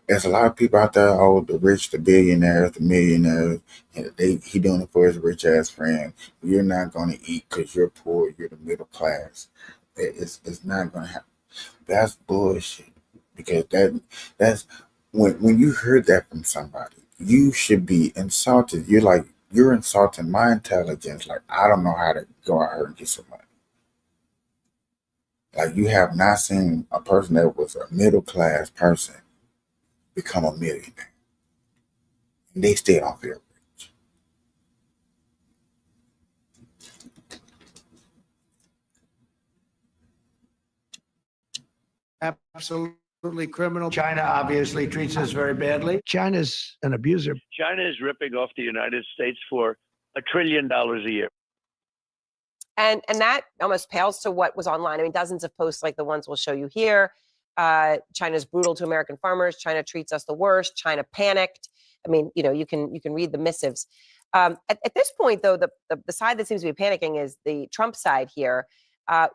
There's a lot of people out there, the rich, the billionaires, the millionaires, and he doing it for his rich ass friend. You're not going to eat because you're poor, you're the middle class. It's not going to happen. That's bullshit. Because that's when you heard that from somebody, you should be insulted. You're insulting my intelligence. Like, I don't know how to go out here and get some money. Like, you have not seen a person that was a middle class person become a millionaire. And they still don't feel rich. absolutely criminal. China obviously treats us very badly. China's an abuser. China is ripping off the United States for $1 trillion a year. And that almost pales to what was online. I mean, dozens of posts like the ones we'll show you here. China's brutal to American farmers. China treats us the worst. China panicked. I mean, you can read the missives. At this point, though, the side that seems to be panicking is the Trump side here,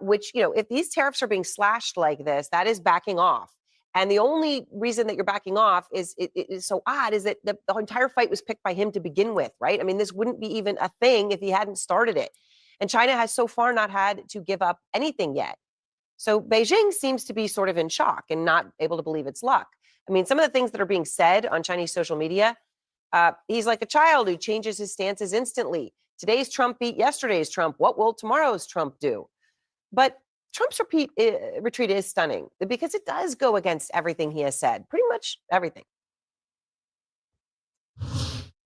which, if these tariffs are being slashed like this, that is backing off. And the only reason that you're backing off is it is so odd is that the entire fight was picked by him to begin with, right? I mean, this wouldn't be even a thing if he hadn't started it. And China has so far not had to give up anything yet. So Beijing seems to be sort of in shock and not able to believe it's luck. I mean, some of the things that are being said on Chinese social media, he's like a child who changes his stances instantly. Today's Trump beat yesterday's Trump. What will tomorrow's Trump do? But Trump's retreat is stunning because it does go against everything he has said, pretty much everything.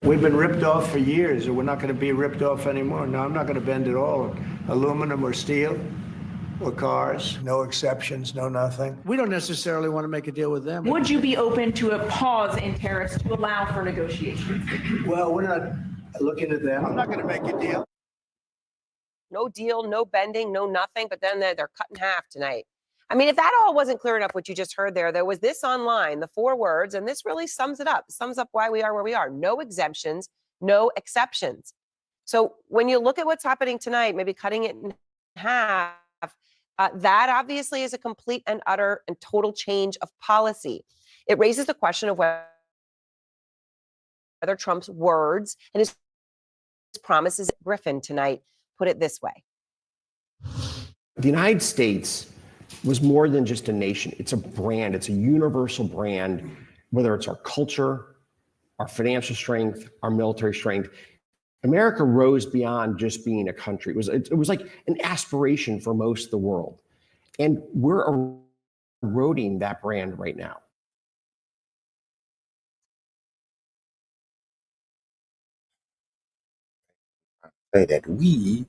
We've been ripped off for years, and we're not going to be ripped off anymore. No, I'm not going to bend at all. Aluminum or steel or cars, no exceptions, no nothing. We don't necessarily want to make a deal with them. Would you be open to a pause in tariffs to allow for negotiations? Well, we're not looking at them. I'm not going to make a deal. No deal, no bending, no nothing, but then they're cut in half tonight. I mean, if that all wasn't clear enough, what you just heard there was this online, the 4 words, and this really sums it up. It sums up why we are where we are. No exemptions, no exceptions. So when you look at what's happening tonight, maybe cutting it in half, that obviously is a complete and utter and total change of policy. It raises the question of whether Trump's words and his promises, Griffin tonight, put it this way. The United States was more than just a nation. It's a brand. It's a universal brand, whether it's our culture, our financial strength, our military strength. America rose beyond just being a country. It was like an aspiration for most of the world. And we're eroding that brand right now. Say that we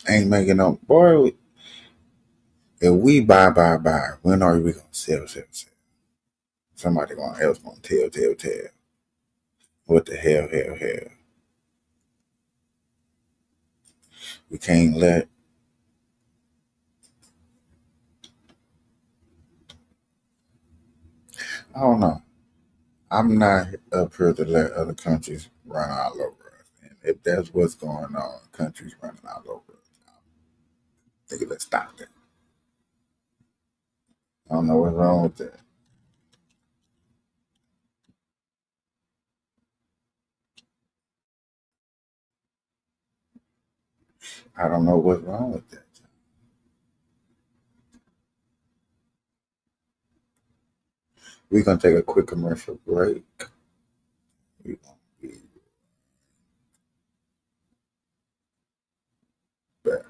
ain't making no, boy, if we buy, when are we going to sell? Somebody else going to tell. What the hell. We can't let I don't know. I'm not up here to let other countries run all over us. If that's what's going on, countries running all over it. Nigga, let's stop that. I don't know what's wrong with that. I don't know what's wrong with that. We're going to take a quick commercial break. We're going to be back.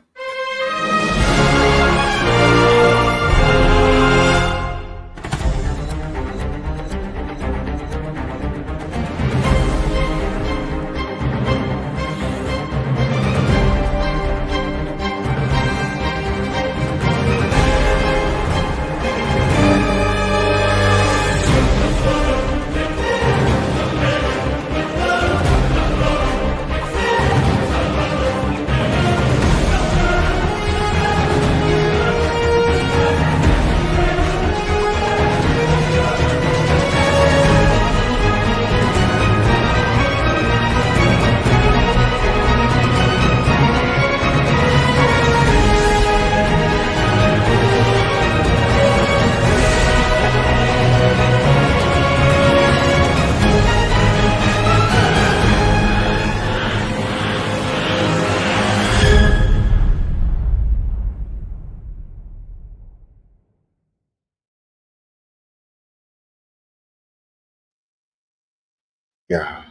Yeah,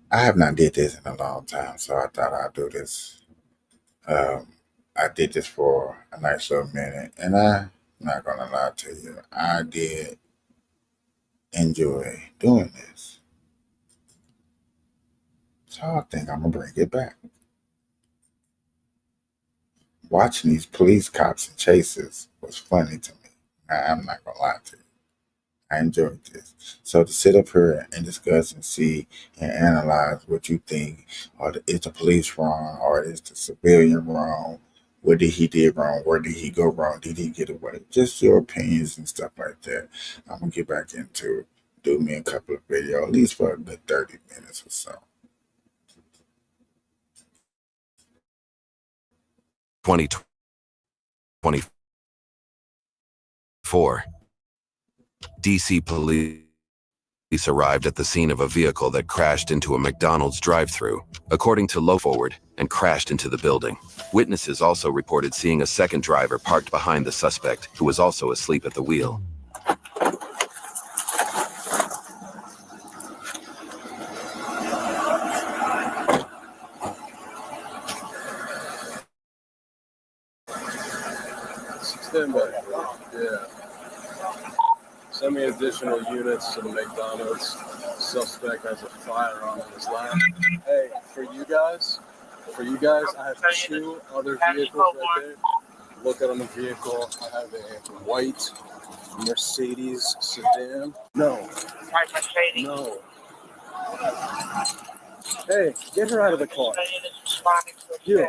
I have not did this in a long time, so I thought I'd do this. I did this for a nice little minute, and I'm not gonna lie to you, I did enjoy doing this. So I think I'm gonna bring it back. Watching these police cops and chases was funny to me. I'm not gonna lie to you. I enjoyed this. So to sit up here and discuss and see and analyze what you think, or is the police wrong, or is the civilian wrong? What did he do wrong? Where did he go wrong? Did he get away? Just your opinions and stuff like that. I'm gonna get back into do me a couple of videos, at least for a good 30 minutes or so. 2024. DC police arrived at the scene of a vehicle that crashed into a McDonald's drive-thru, according to LoForward, and crashed into the building. Witnesses also reported seeing a second driver parked behind the suspect, who was also asleep at the wheel. Stand by. Yeah. Send me additional units to the McDonald's. Suspect has a firearm in his lap. Hey, for you guys, I have 2 other vehicles right there. Look at on the vehicle. I have a white Mercedes sedan. No. No. Hey, get her out of the car. You.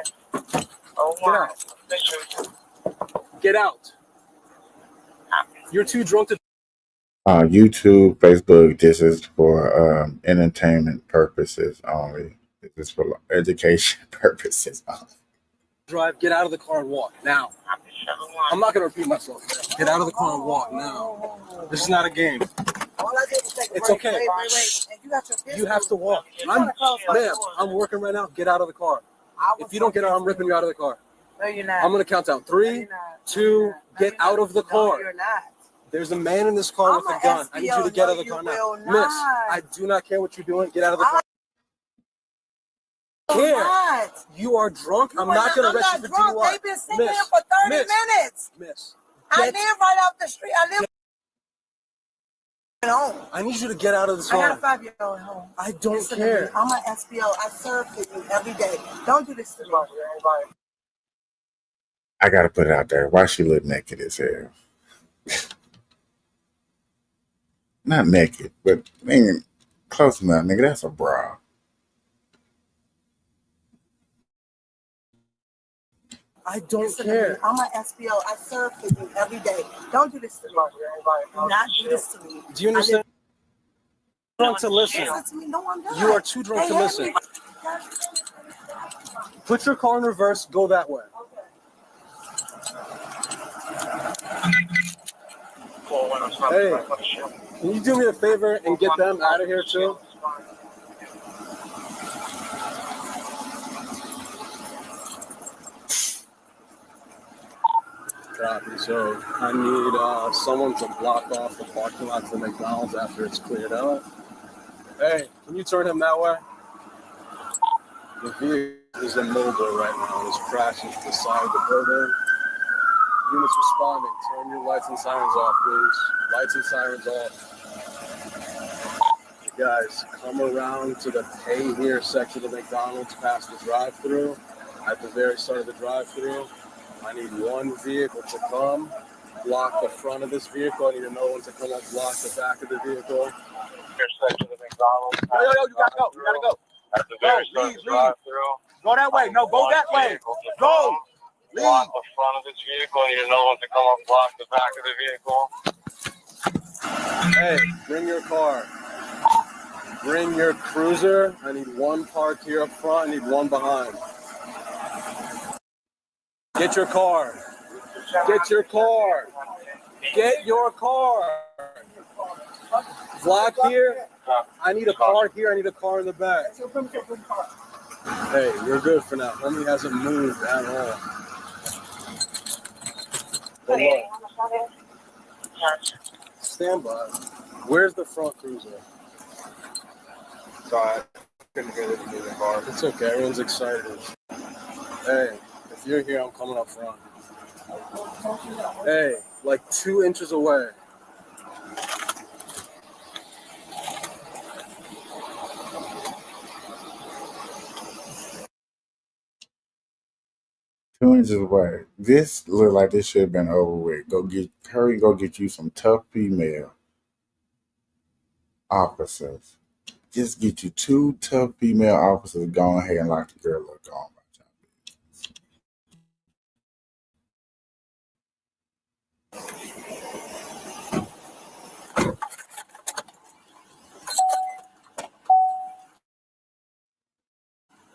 Get out. Get out. You're too drunk to. YouTube, Facebook, this is for entertainment purposes only. This is for education purposes only. Drive, get out of the car and walk now. I'm not going to repeat myself. Get out of the car and walk now. This is not a game. It's okay. You have to walk. Ma'am, I'm working right now. Get out of the car. If you don't get out, I'm ripping you out of the car. No, you're not. I'm going to count down. 3, 2, get out of the car. You're not. There's a man in this car with a gun. I need you to get out of the car now. Miss, I do not care what you're doing. Get out of the car. You are drunk. I'm not going to arrest you for DUI. They've been sitting here for 30 minutes. Miss. I live right off the street. I live at home. I need you to get out of this car. I got a 5-year-old at home. I don't care. I'm an SBO. I serve for you every day. Don't do this to me. I gotta put it out there. Why she look naked as hell? Not naked, but man, close enough, nigga. That's a bra. I don't care. I'm an SBO. I serve for you every day. Don't do this to me. Do not do this to me. Do you understand? Drunk to listen. No, I'm done. You are too drunk to listen. Put your car in reverse, go that way. Hey, can you do me a favor and get them out of here too? Copy. So I need someone to block off the parking lot to McDonald's after it's cleared out. Hey, can you turn him that way? The vehicle is immobile right now. It's crashing to the side of the building. Units responding. Turn your lights and sirens off, please. Lights and sirens off. You guys, come around to the pay here section of McDonald's past the drive-thru. At the very start of the drive-thru, I need one vehicle to come block the front of this vehicle. I need another one to come up block the back of the vehicle. Here section of McDonald's. Yo, you gotta go. You gotta go. At the very start of the drive-thru. Go that way. No, go that way. Go. Leave. Block the front of this vehicle. I need another one to come up block the back of the vehicle. Hey, bring your car. Bring your cruiser. I need one parked here up front. I need one behind. Get your car. Get your car. Get your car. Block here. I need a car here. I need a car in the back. Hey, you're good for now. Homie hasn't moved at all. Stand by. Where's the front cruiser? Sorry, I couldn't hear the moving car. It's okay. Everyone's excited. Hey, if you're here, I'm coming up front. Hey, like 2 inches away. Two inches away. This look like this should have been over with. Hurry, go get you some tough female officers. Just get you 2 tough female officers. Go ahead and lock the girl up. Go on.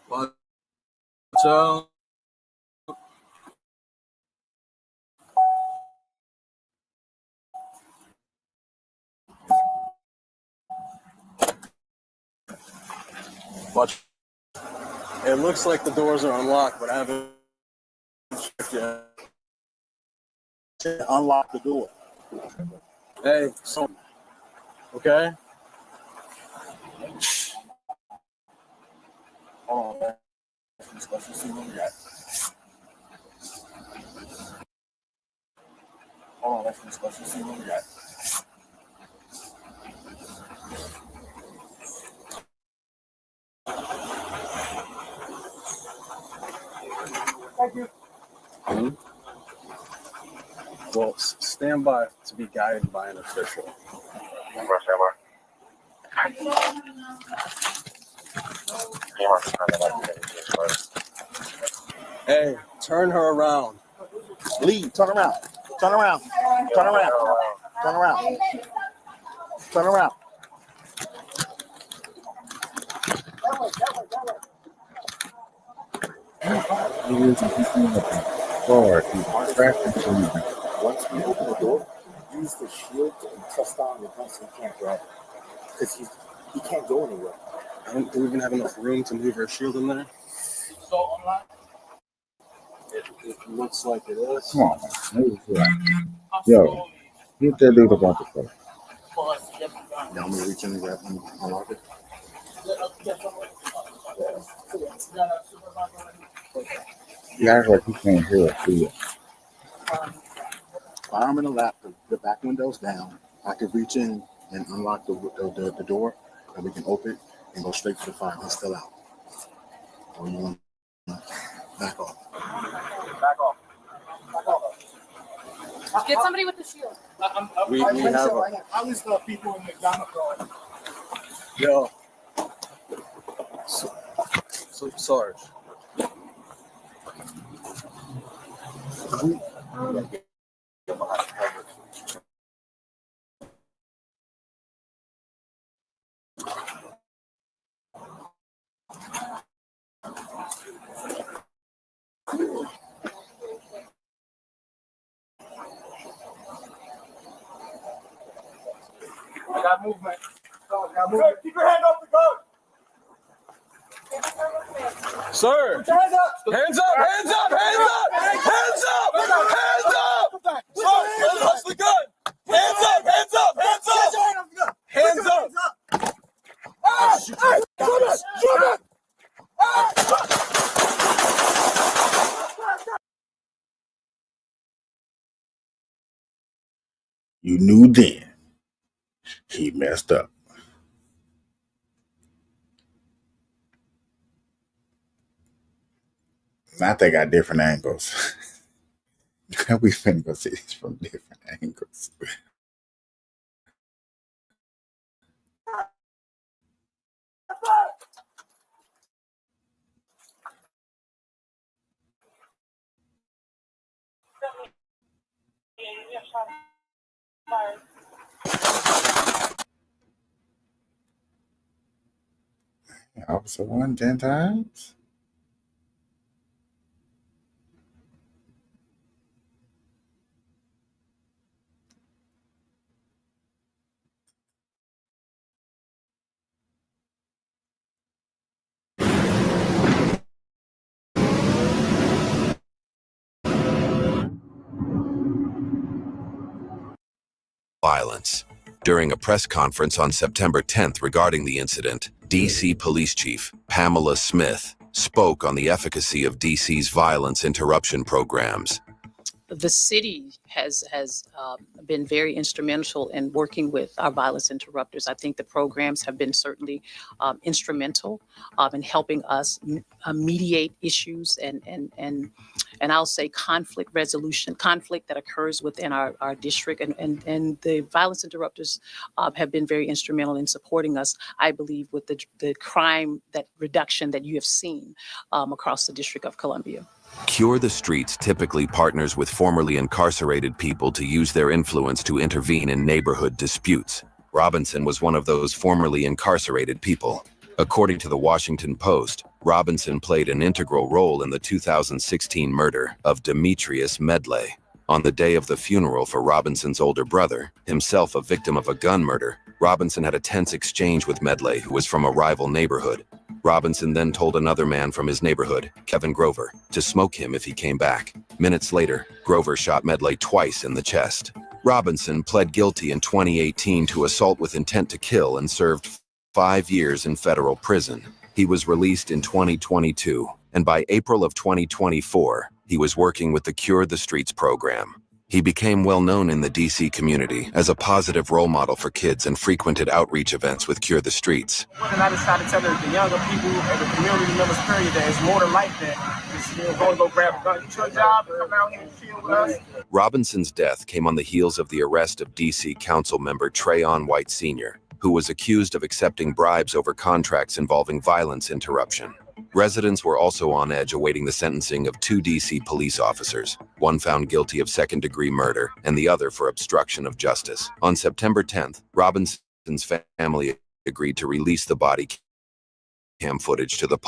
Watch out. Watch. It looks like the doors are unlocked, but I haven't checked yet. Unlock the door. Hey, so, okay? Hold on, man. Let's see what we got. Hold on, let's see what we got. Thank you. Well, stand by to be guided by an official. Hey, turn her around. Leave. Turn around. Turn around. Turn around. Turn around. Turn around. Once we open the door, use the shield and press down the gun so he can't grab it. Because he can't go anywhere. I don't think we even have enough room to move our shield in there. It looks like it is. Come on, man. Yo, get that dude up off the floor. Now I'm going to reach in and grab and unlock it. You act like you can't hear us, do you? Arm in the lap, the back window's down. I can reach in and unlock the door, and we can open and go straight to the fire. He's still out. Or you want to back off. Back off. Back off. Get somebody with the shield. We have How is the people in McDonald's going? Yo. So Sarge. got movement. Keep your hand off the gun. Sir! Put your hands up! Hands up! Hands up! Hands up! Hands up! Hands up! Sir, don't touch the gun! Hands up! Hands up! Hands up! Hands up! You knew then he messed up. Now they got different angles. We finna go see these from different angles. Officer 1 10 times. Violence. During a press conference on September 10th regarding the incident, DC Police Chief Pamela Smith spoke on the efficacy of DC's violence interruption programs. The city has been very instrumental in working with our violence interrupters. I think the programs have been certainly instrumental in helping us mediate issues and I'll say conflict resolution, conflict that occurs within our district. And the violence interrupters have been very instrumental in supporting us, I believe, with the crime reduction that you have seen across the District of Columbia. Cure the Streets typically partners with formerly incarcerated people to use their influence to intervene in neighborhood disputes. Robinson was one of those formerly incarcerated people. According to the Washington Post, Robinson played an integral role in the 2016 murder of Demetrius Medley. On the day of the funeral for Robinson's older brother, himself a victim of a gun murder, Robinson had a tense exchange with Medley, who was from a rival neighborhood. Robinson then told another man from his neighborhood, Kevin Grover, to smoke him if he came back. Minutes later, Grover shot Medley twice in the chest. Robinson pled guilty in 2018 to assault with intent to kill and served 5 years in federal prison. He was released in 2022, and by April of 2024, he was working with the Cure the Streets program. He became well known in the DC community as a positive role model for kids and frequented outreach events with Cure the Streets. And I decided to tell the younger people and the community members, period, that it's more to life than just going to go grab a gun. It's your job to come out here and chill with us. Robinson's death came on the heels of the arrest of DC Council member Trayon White Sr., who was accused of accepting bribes over contracts involving violence interruption. Residents were also on edge awaiting the sentencing of 2 DC police officers, one found guilty of second-degree murder and the other for obstruction of justice. On September 10th, Robinson's family agreed to release the body cam footage to the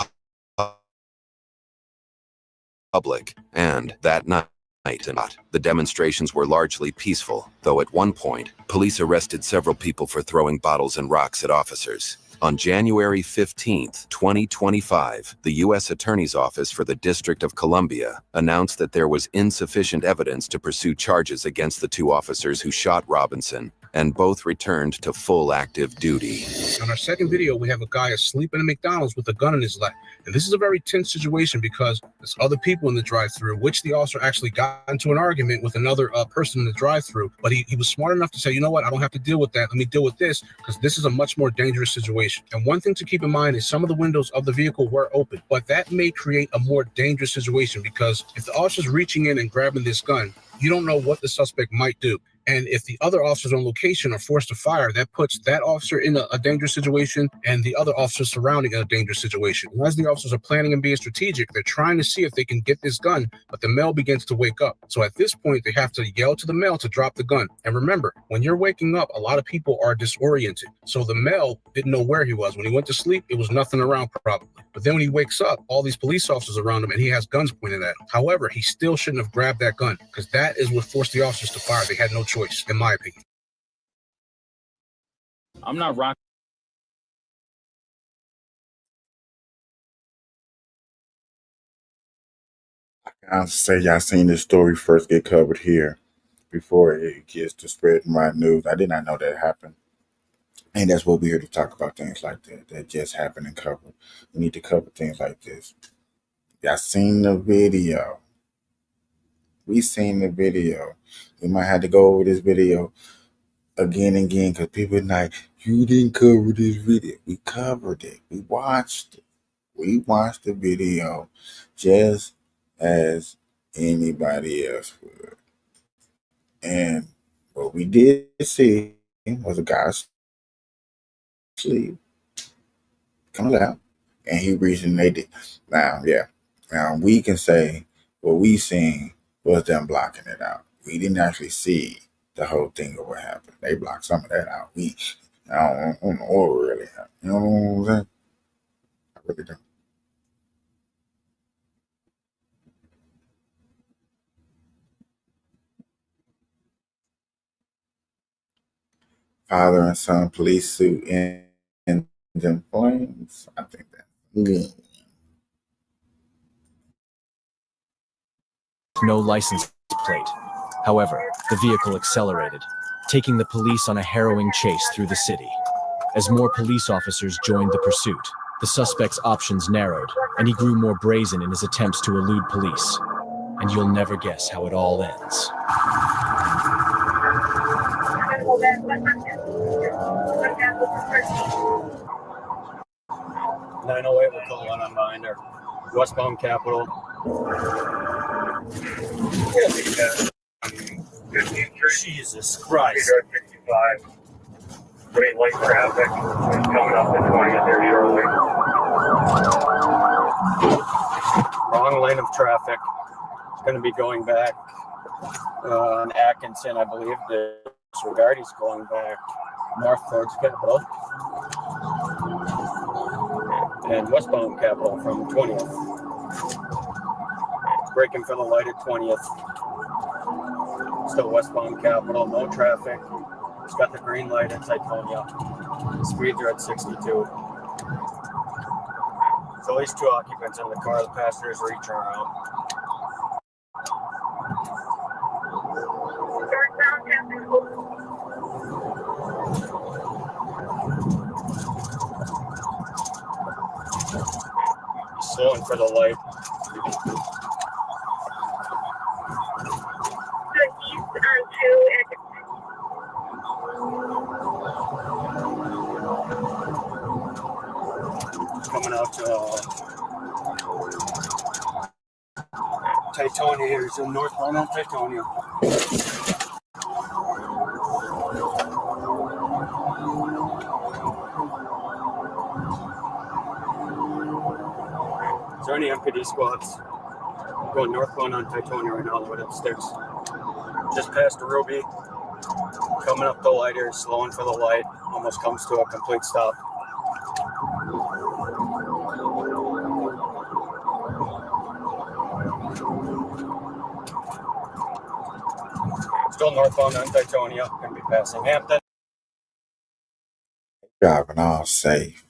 public, and that night, the demonstrations were largely peaceful, though at one point, police arrested several people for throwing bottles and rocks at officers. On January 15, 2025, the U.S. Attorney's Office for the District of Columbia announced that there was insufficient evidence to pursue charges against the 2 officers who shot Robinson, and both returned to full active duty. On our second video, we have a guy asleep in a McDonald's with a gun in his lap. And this is a very tense situation because there's other people in the drive-thru, which the officer actually got into an argument with another person in the drive-thru. But he was smart enough to say, you know what, I don't have to deal with that. Let me deal with this because this is a much more dangerous situation. And one thing to keep in mind is some of the windows of the vehicle were open, but that may create a more dangerous situation because if the officer's reaching in and grabbing this gun, you don't know what the suspect might do. And if the other officers on location are forced to fire, that puts that officer in a dangerous situation and the other officers surrounding a dangerous situation. And as the officers are planning and being strategic, they're trying to see if they can get this gun, but the male begins to wake up. So at this point, they have to yell to the male to drop the gun. And remember, when you're waking up, a lot of people are disoriented. So the male didn't know where he was. When he went to sleep, it was nothing around probably. But then when he wakes up, all these police officers around him and he has guns pointed at him. However, he still shouldn't have grabbed that gun because that is what forced the officers to fire. They had no choice, in my opinion. I'm not rocking. I'll say y'all seen this story first get covered here before it gets to spread my news. I did not know that happened. And that's what we're here to talk about, things like that just happen and cover. We need to cover things like this. Y'all seen the video. We seen the video. We might have to go over this video again and again because people are like, you didn't cover this video. We covered it. We watched it. We watched the video just as anybody else would. And what we did see was a guy asleep, coming out, and he resonated. Now, we can say what we seen was them blocking it out. We didn't actually see the whole thing of what happened. They blocked some of that out. I don't know what really happened. You know what I'm saying? I really don't. Father and son police suit in flames. I think that's good. No license plate. However, the vehicle accelerated, taking the police on a harrowing chase through the city. As more police officers joined the pursuit, the suspect's options narrowed, and he grew more brazen in his attempts to elude police. And you'll never guess how it all ends. 908, we'll call one on behind her. Westbound Capital. Jesus Christ. 65. Green light traffic coming up the 20th there shortly. Wrong lane of traffic. It's going to be going back on Atkinson, I believe. The Disregardy's going back north towards Capitol. And westbound Capitol from 20th. Braking for the light at 20th. Still westbound Capitol, no traffic. It's got the green light at Titonia. Speeds are at 62. So at least 2 occupants in the car. The passengers are each around. Slowing for the light. Coming out to Titonia here. He's in northbound on Titonia. Is there any MPD squads going northbound on Titonia right now? With upstairs, just past the Ruby, coming up the light here, slowing for the light, almost comes to a complete stop. Still northbound on Titonia, going to be passing Hampton. Driving all safe.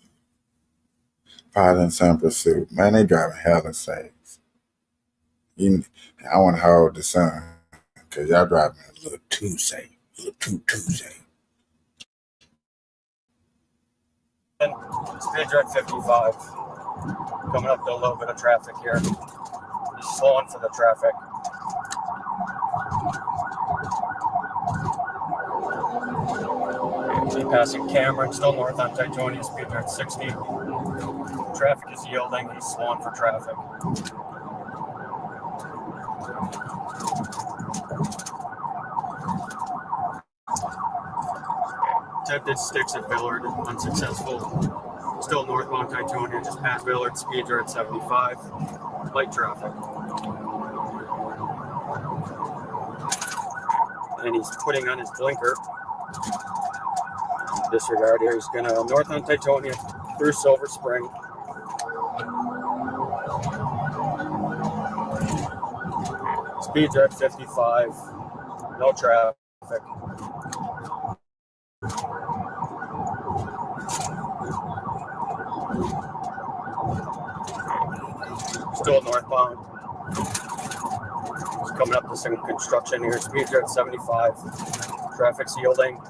Father and son pursuit. Man, they driving hella safe. I want to hold the son because y'all driving a little too safe. A little too safe. Speeds are at 55. Coming up to a little bit of traffic here. He's slowing for the traffic. He's passing Cameron, still north on Titonia. Speeds are at 60. Traffic is yielding. He's slowing for traffic. Attempted sticks at Billard, unsuccessful. Still northbound Titonia, just past Billard. Speeds are at 75. Light traffic. And he's putting on his blinker. Disregard here. He's going to north on Titonia through Silver Spring. Speeds are at 55. No traffic. still northbound. Coming up to some construction here. Speeds are at 75. Traffic's yielding.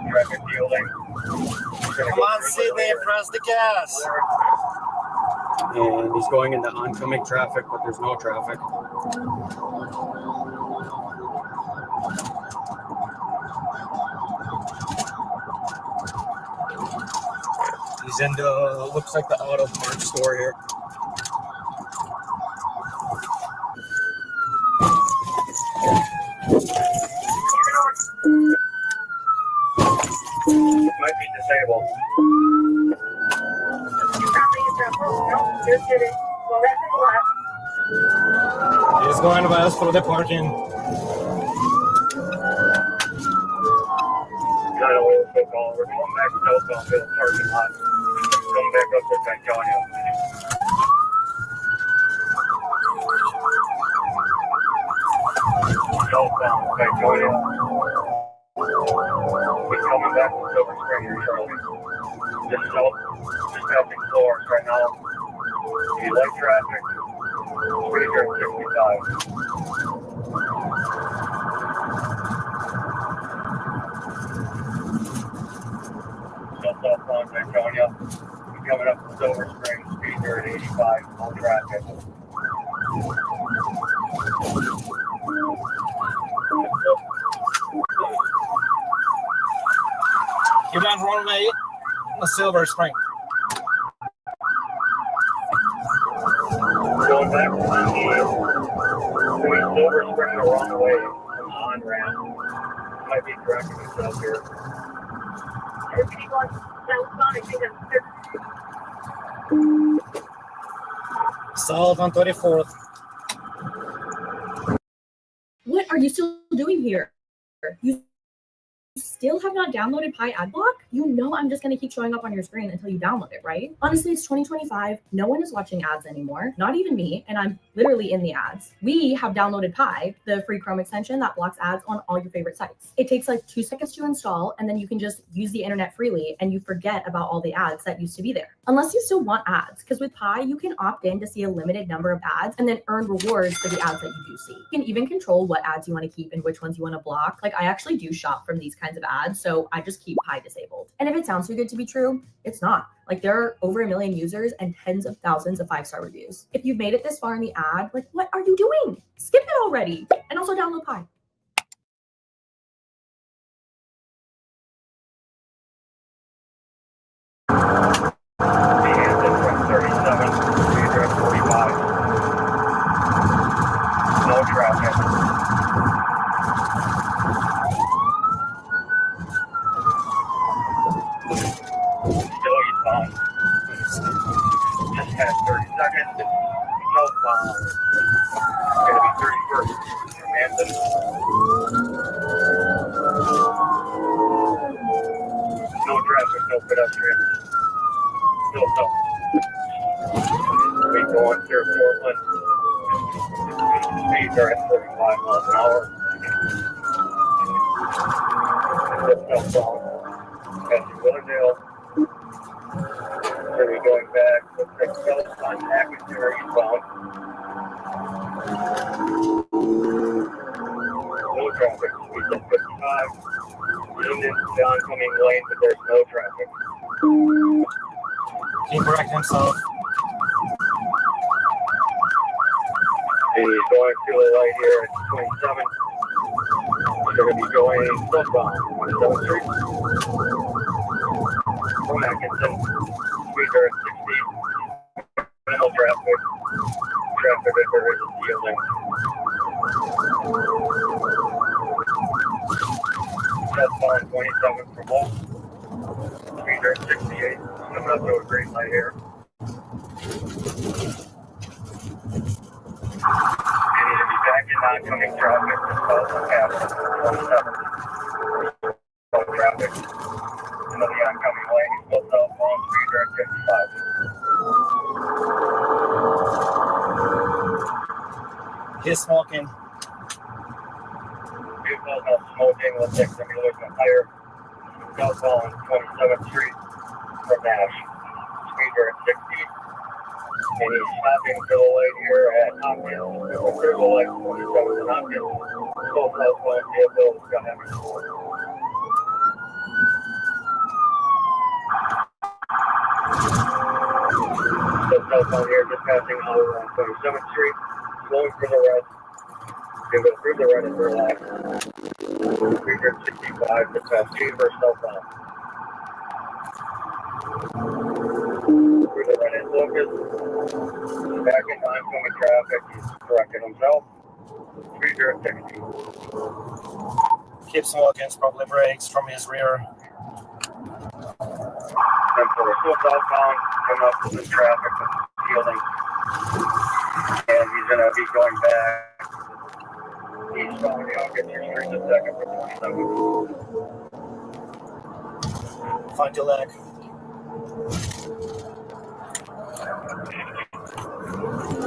Traffic yielding. Come on, Sydney, press the gas. And he's going into oncoming traffic, but there's no traffic. He's into, looks like the auto parts store here. Might be disabled. He's going to us for the parking. 911 phone call. We're going back to Southbound parking lot. Coming back up to Franconia. Southbound Franconia. We're coming back to Silver Spring here shortly. Just passing floors right now. If you like traffic, speed here at 65. Southbound Franconia. Coming up to Silver Spring, speed here at 85, no traffic. You're on runway Silver Spring. Going back to Silver Spring the wrong way on the on-ramp. Might be correcting himself here. South on 34th. What are you still doing here? You still have not downloaded Pi Adblock? You know I'm just going to keep showing up on your screen until you download it, right? Honestly, it's 2025. No one is watching ads anymore. Not even me, and I'm literally in the ads. We have downloaded Pi, the free Chrome extension that blocks ads on all your favorite sites. It takes like 2 seconds to install, and then you can just use the internet freely, and you forget about all the ads that used to be there. Unless you still want ads, because with Pi, you can opt in to see a limited number of ads and then earn rewards for the ads that you do see. You can even control what ads you want to keep and which ones you want to block. Like I actually do shop from these kinds of ads, so I just keep Pi disabled. And if it sounds too good to be true, it's not. Like there are over 1 million users and tens of thousands of 5-star reviews. If you've made it this far in the ad, like what are you doing? Skip it already. And also download Pi. From 37, speed here at 45. No traffic. Still eastbound. Just past 32nd. Southbound. It's going to be 31st from Hampton. No traffic, no pedestrians. Still south. We going through Portland. Speeds are at 45 miles an hour. Just southbound. Passing Willowdale. Then we going back. Looks like south on Acton eastbound. No traffic. Speeds at 55. Union the oncoming lane, but there's no traffic. He correct himself. He's going through the light here at 27. He's going to be going southbound on 7th Street. From Atkinson. Speed here at 60. No traffic. Traffic if there isn't yielding. Southbound 27 from Wolf. Speed here at 68. Coming up to a green light here. You need to be back in oncoming traffic to south of Capitol 27. No traffic. Into the oncoming lane, still southbound, speed here at 55. He's smoking. Vehicles not smoking, looks like somebody looking higher. Southbound 27th Street from Nash. Speed here at 60. And he's stopping to the light here at Hopkins. There's a light 27 to Hopkins. Full southbound vehicle is going to have still southbound here, just passing out on 27th Street. Slowing for the red. They go through the red and they're left. 365 to pass Chambers southbound. Through the red and Lucas. Back in oncoming traffic. He's corrected himself. 3060. Keeps walking, probably brakes from his rear. 10-4, still southbound, coming up with the traffic, fielding. And he's going to be going back. He's going down, get your street in a second for 27. Find your leg.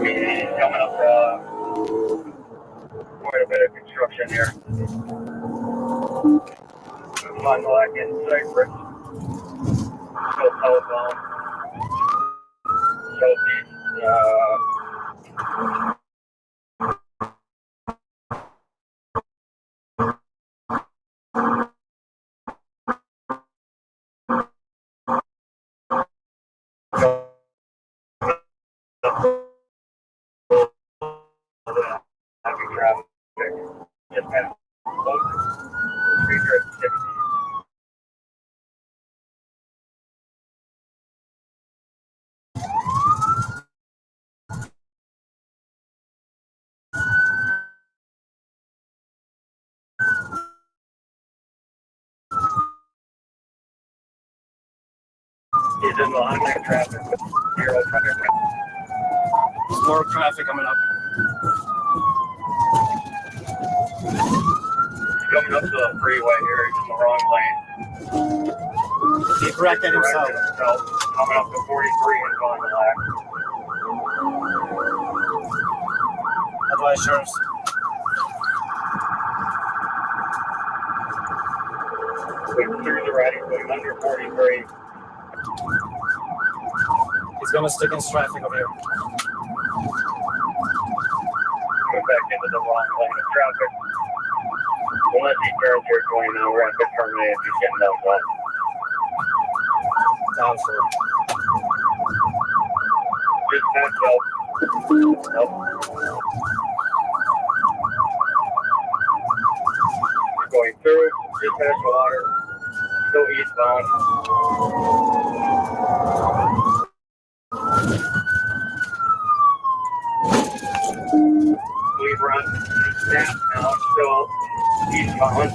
He's coming up quite a bit of construction here. Find the leg in Cypress. Still southbound. Southeast. Heavy traffic. Just past Street 60. He's in the oncoming traffic with 0 traffic. There's more traffic coming up. He's coming up to the freeway here. He's in the wrong lane. He corrected himself. Coming up to 43 and going left. Otherwise, sheriffs. Through the right, going under 43. He's going to stick in traffic over here. Going back into the wrong lane of traffic. Unless he turns here 20 now, we're going to terminate if he's getting down one. Down for. Just past help. Nope. Going through, just past water. Still eastbound. We've run snap now, still eastbound.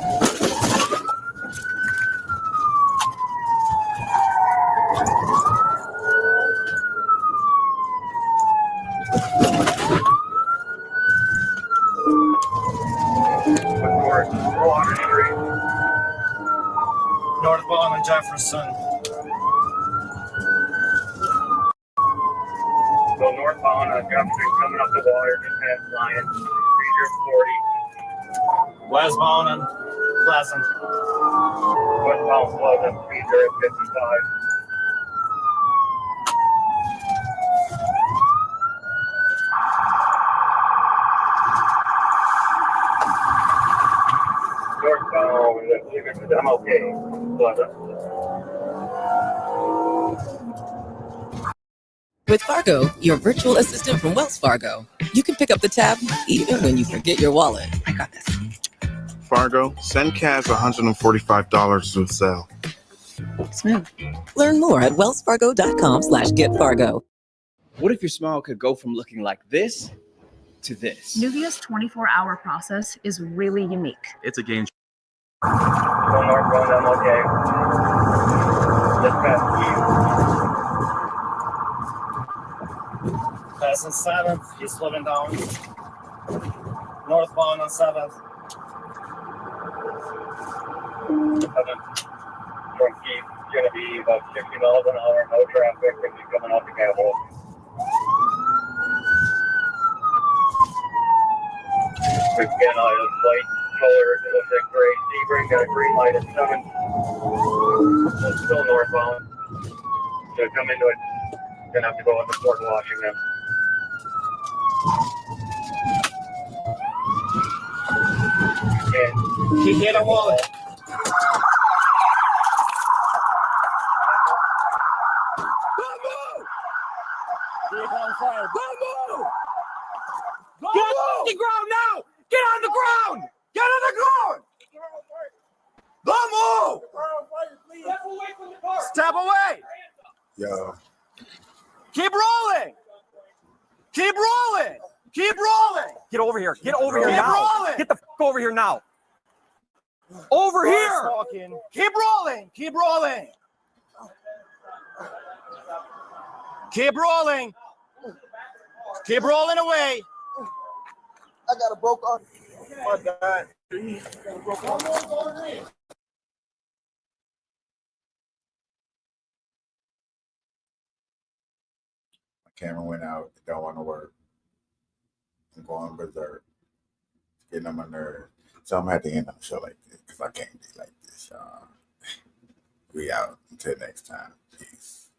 Towards Water Street. Northbound on Jefferson. So northbound on Jefferson, coming up the water, just past Lion, 340. Westbound on Pleasant. Westbound Pleasant, 355. Northbound, I'm okay. Pleasant. With Fargo, your virtual assistant from Wells Fargo, you can pick up the tab even when you forget your wallet. I got this. Fargo, send Kaz $145 to sell. Smooth. Learn more at wellsfargo.com/getfargo. What if your smile could go from looking like this to this? Nuvia's 24-hour process is really unique. It's a game. Going northbound, I'm okay. Just past you. Passing 7th, he's slowing down. Northbound on 7th. 7th from Keith, going to be about 60 miles an hour, no traffic, and he's coming off the Capitol. We've got a light color, it looks like gray. Sebring got a green light at 7. Still northbound. Going to come into it. gonna have to go in the port washing them. And he hit a wallet. On fire. Bamboo! Get on the ground now! Get on the ground! Get on the ground! Bamboo! Step away from the car. Step away! Yo, Keep rolling! Keep rolling! Keep rolling! Get over here. Get over here now. Rolling. Get the fuck over here now. Over here! Keep rolling! Keep rolling! Keep rolling! Keep rolling away. I got a broke arm. My bad. my camera went out. It don't want to work. I'm going berserk. It's getting on my nerves. So I'm gonna have to end on the show like this because I can't be like this, y'all. We out. Until next time. Peace.